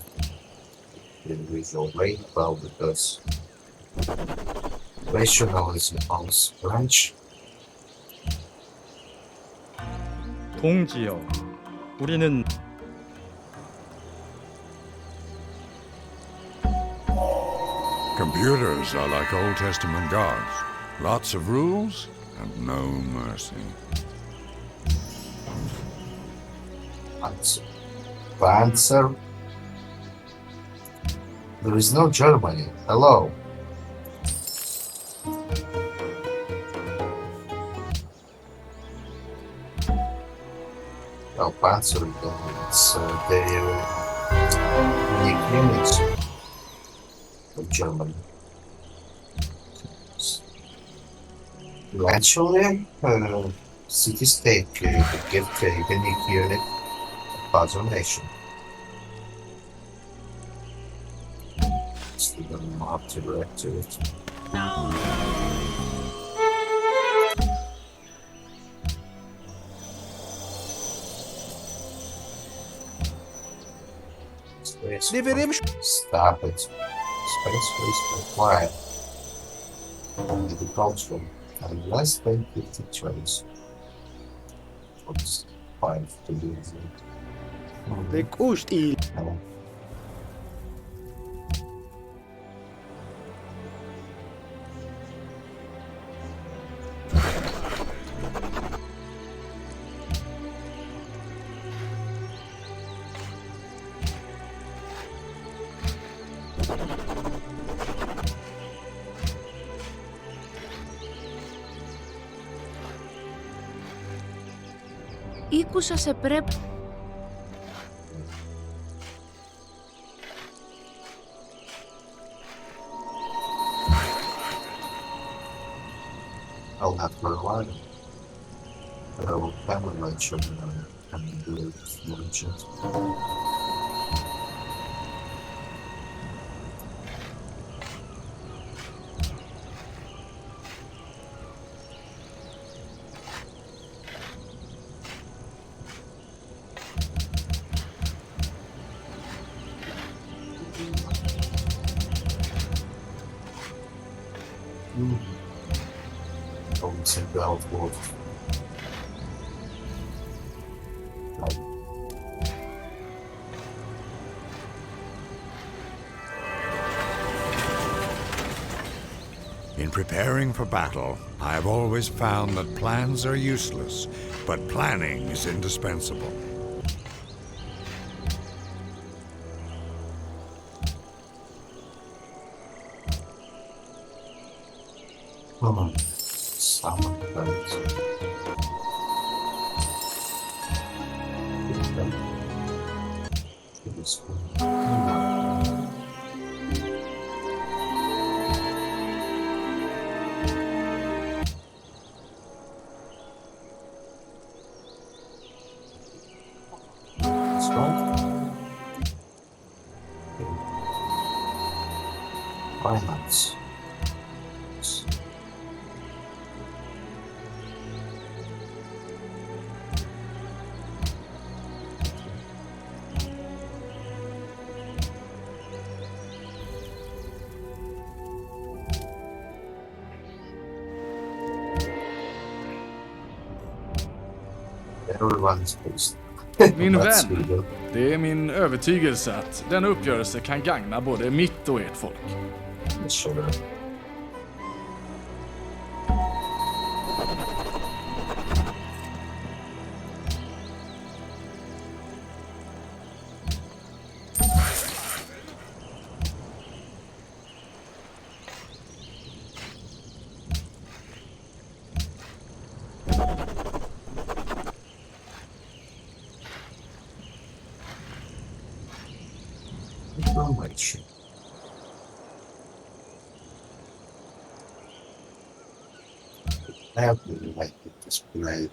in the usual way, well, because rationalism owns branch. 동지여, 우리는 Computers are like Old Testament gods. Lots of rules and no mercy. Answer. There is no Germany. Hello. No, Panzer it's the unique units of Germany. Eventually, city-state could give a unique unit puzzle nation. Still don't know how to react to it. Deveremos Stop it. Space waste required. Only the cultural and less than 50 trains. What's 5 to do with it? לקושט איל. No. Ήκουσα σε πρέπει... I'll have to rely. But I will family my children and do it merchant. Don't send the outward. In preparing for battle, I have always found that plans are useless, but planning is indispensable. Come on. Summer birds. It is violence. Everyone's supposed. Min That's vän, good. det är min övertygelse att denna uppgörelse kan gagna både mitt och ert folk. Sure. How much? I have really like this brave.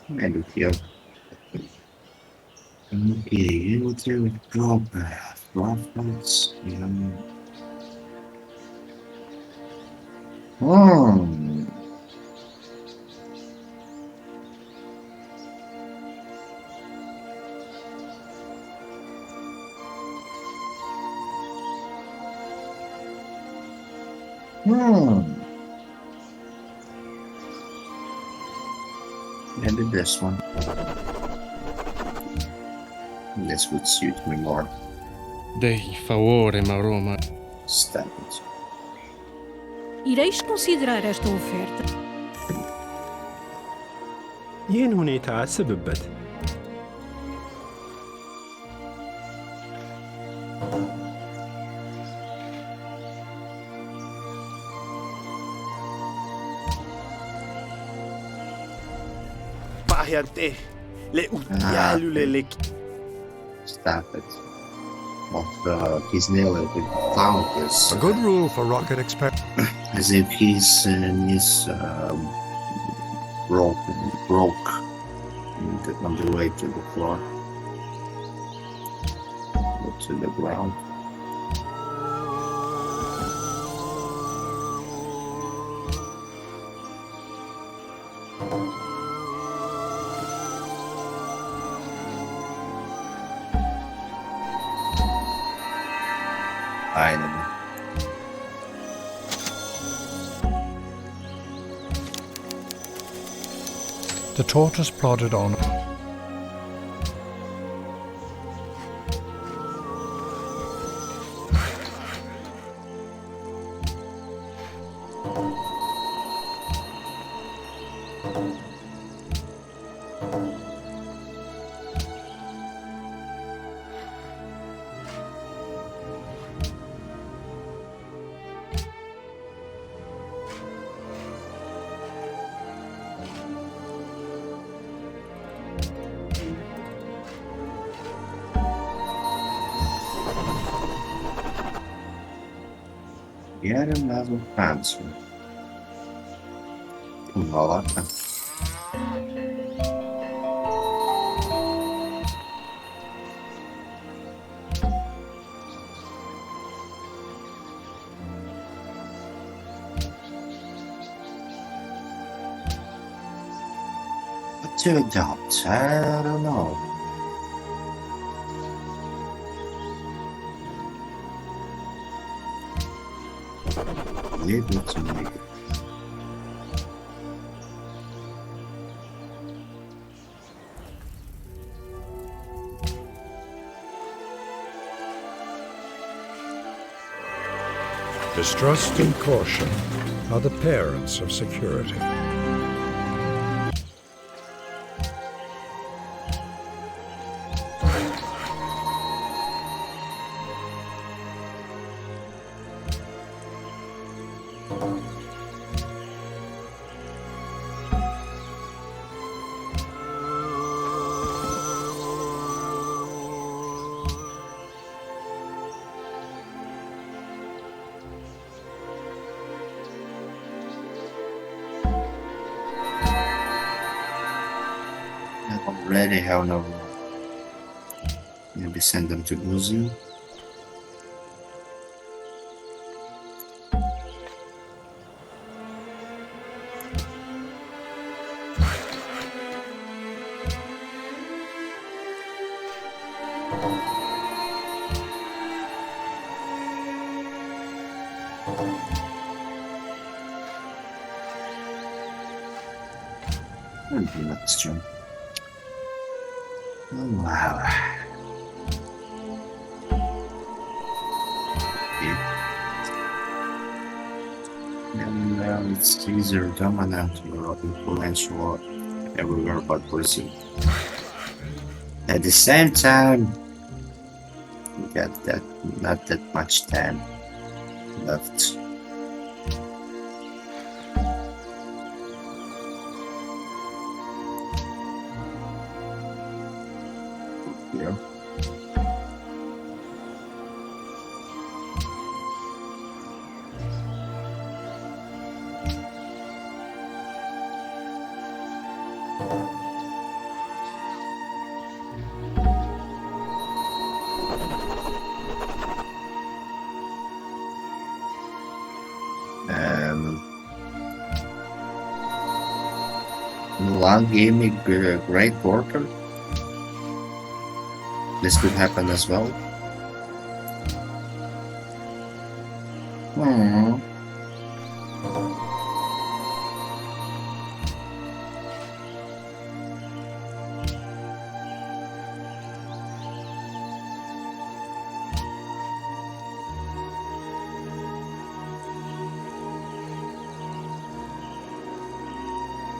Maybe here. Okay, what's your drawback? Drawbacks? Hmm. Maybe this one. This would suit me more. Dei favore, ma Roma. Stamp it. Ireis considerar esta oferta? ይህን ሁኔታ አስብበት። Pahjante, le utjalu le Stamp it. But he's nearly found this. A good rule for rocket As if he's broke on the way to the floor. Or to the ground. Finally. The tortoise plodded on. Get another answer. Voila. What to adopt? I don't know. Maybe to make it. Distrust and caution are the parents of security. I already have no. Maybe send them to museum. Will be next turn. Oh, wow. And it's either dominant or influential everywhere but Brazil. At the same time, we got that not that much time left. Here. Milan gave me great worker. This could happen as well. Hmm.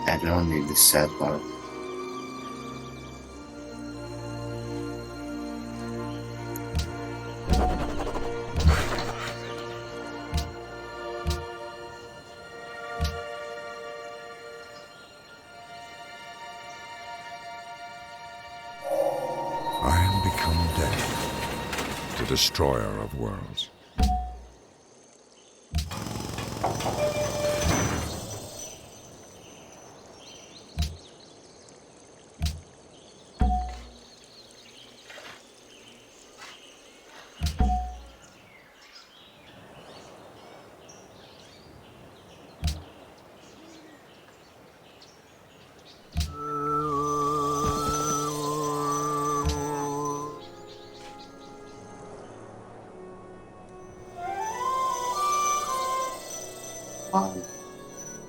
I don't need the sad part. I am become death, the destroyer of worlds.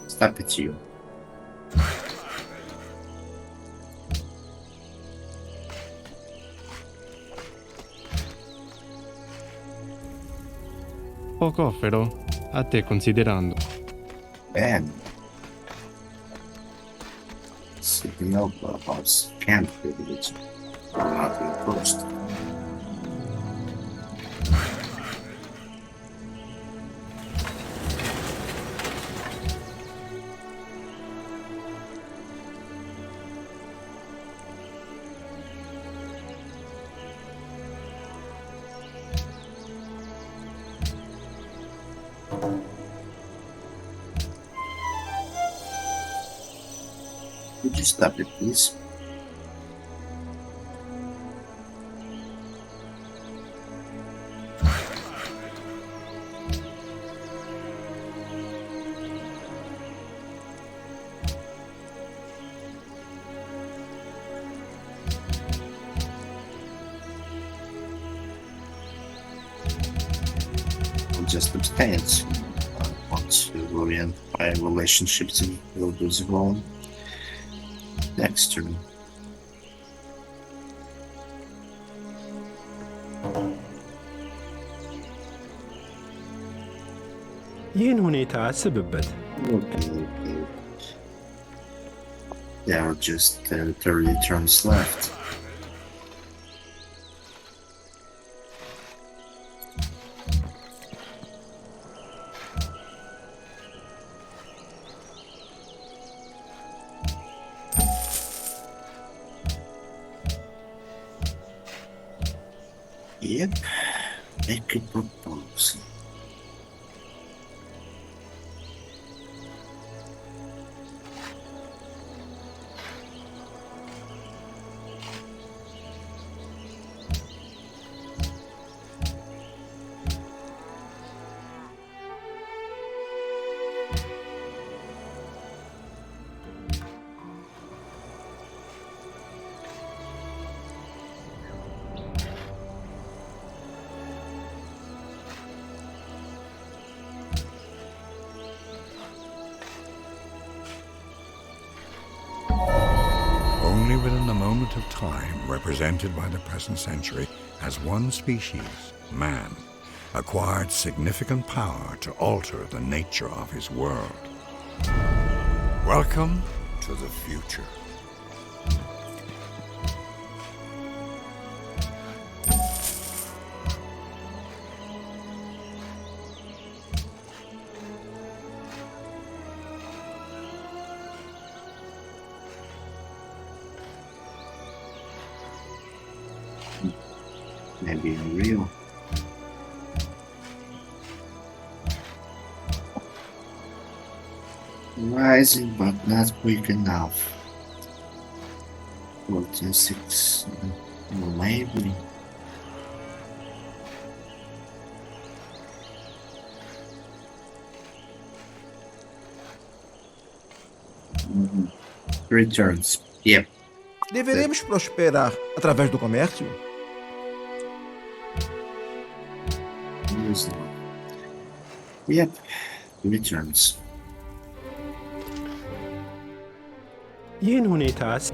Stop it, you. Poco offero, a te considerando. Ben. Sitting up house can't privilege. Not be first. Could you stop it, please? I'll just abstain. I want to orient my relationships in Wilbur's role. Next turn. ይህን ሁኔታ አስብበት። Okay. There are just 30 turns left. Yep, make a proposal. Only within the moment of time represented by the present century has one species, man, acquired significant power to alter the nature of his world. Welcome to the future. Maybe unreal. Rising, but not quick enough. 46, maybe. Returns. Yep. Deveremos prosperar através do comércio? Yep. Returns. ይህን ሁኔታስ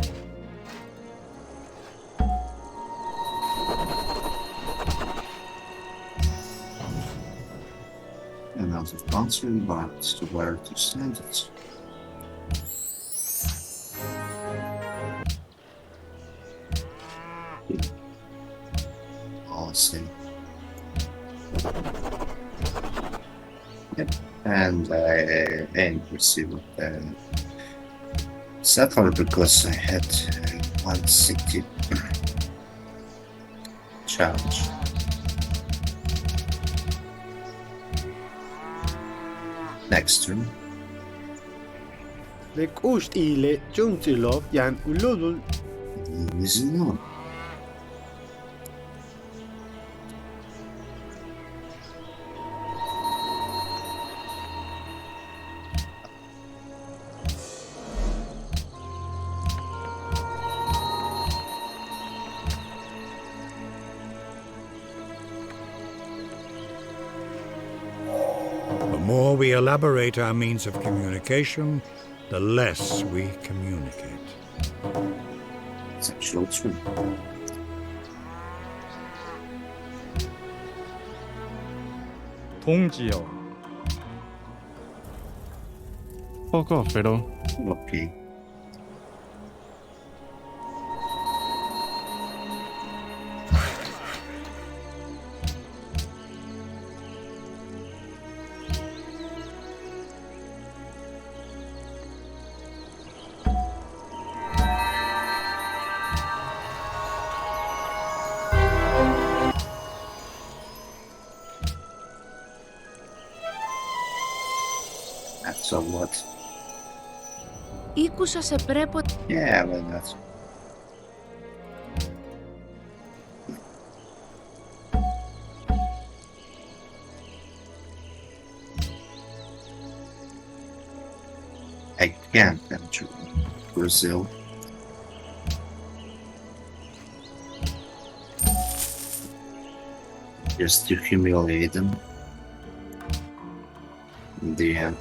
And out of answering box to where to send it. Awesome. Yep. And I ain't received settler because I had 160 challenge. Next turn. Lekust ile Juntilov yan ululul This is no. The more we elaborate our means of communication, the less we communicate. It's actually true. 동지여, Poco, pero Okay. That's a lot. Ήκουσα σε πρέπο... Yeah, but that's. I can't enter Brazil. Just to humiliate them. In the end.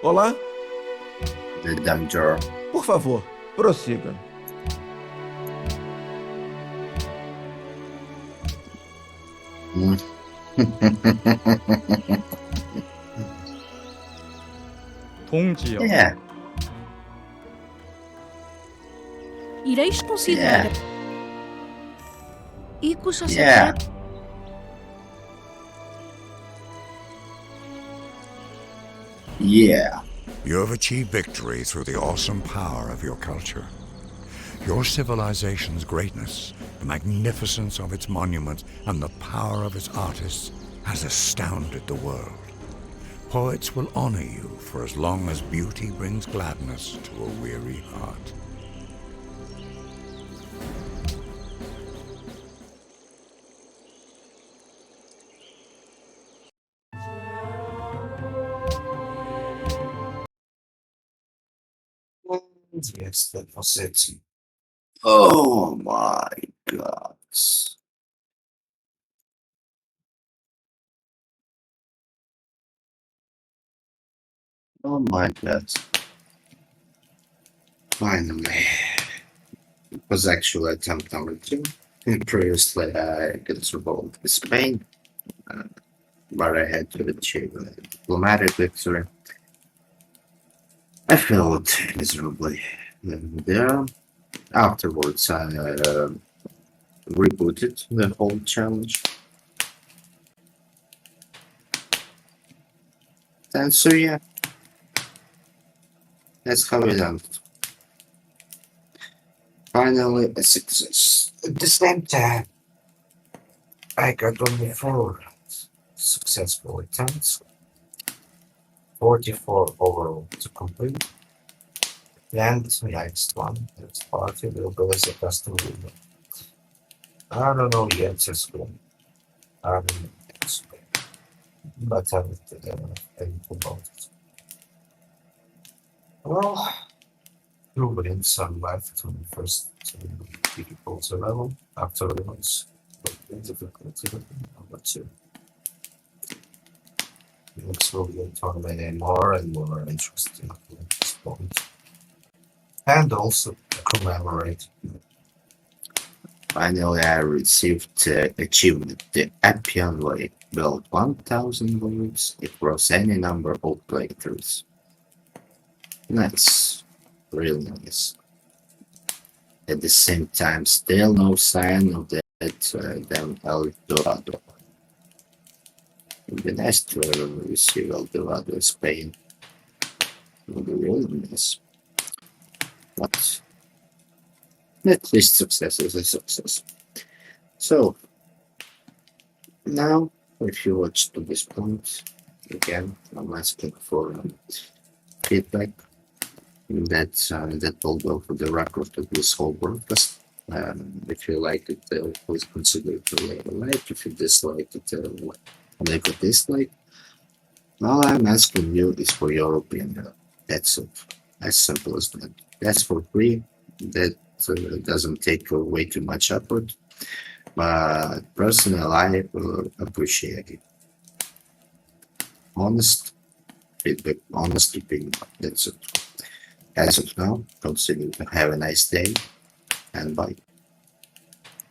Olá, The danger. por favor, prossiga. 동지여, Yeah, Ireis considerar yeah, Ήκουσα σε yeah. πρέπο... Yeah. You have achieved victory through the awesome power of your culture. Your civilization's greatness, the magnificence of its monuments, and the power of its artists has astounded the world. Poets will honor you for as long as beauty brings gladness to a weary heart. Yes, that was it. Oh my god. Oh my god. Finally. It was actually attempt number 2. Previously, I got revolved with Spain, but I had to achieve a diplomatic victory. I failed miserably there. Afterwards, I rebooted the whole challenge. And so, yeah, that's how it ended. Finally, a success. At the same time, I got only 4 successful attempts, 44 overall to complete. And the next one, next party will go as a custom window. I don't know yet, just going. I don't know yet, but I will think about it. Well, two wins some left on the first difficulty level. Afterwards, difficulty number 2. Next will be tournament more and more interesting at this point. And also commemorate. Finally, I received achievement the Appian Way. Built 1000 words across any number of playthroughs. Nice. Really nice. At the same time, still no sign of that damn El Dorado. It would be nice to receive El Dorado in Spain. It would be really nice. But at least success is a success. So, now, if you watched to this point, again, I'm asking for feedback. That will go for the record of this whole broadcast. If you like it, please consider to leave a like. If you dislike it, leave a dislike. All I'm asking you is for your opinion. That's it. As simple as that. That's for free. That doesn't take way too much effort. But personally, I will appreciate it. Honest feedback, honest opinion. That's it. As of now, consider to have a nice day and bye.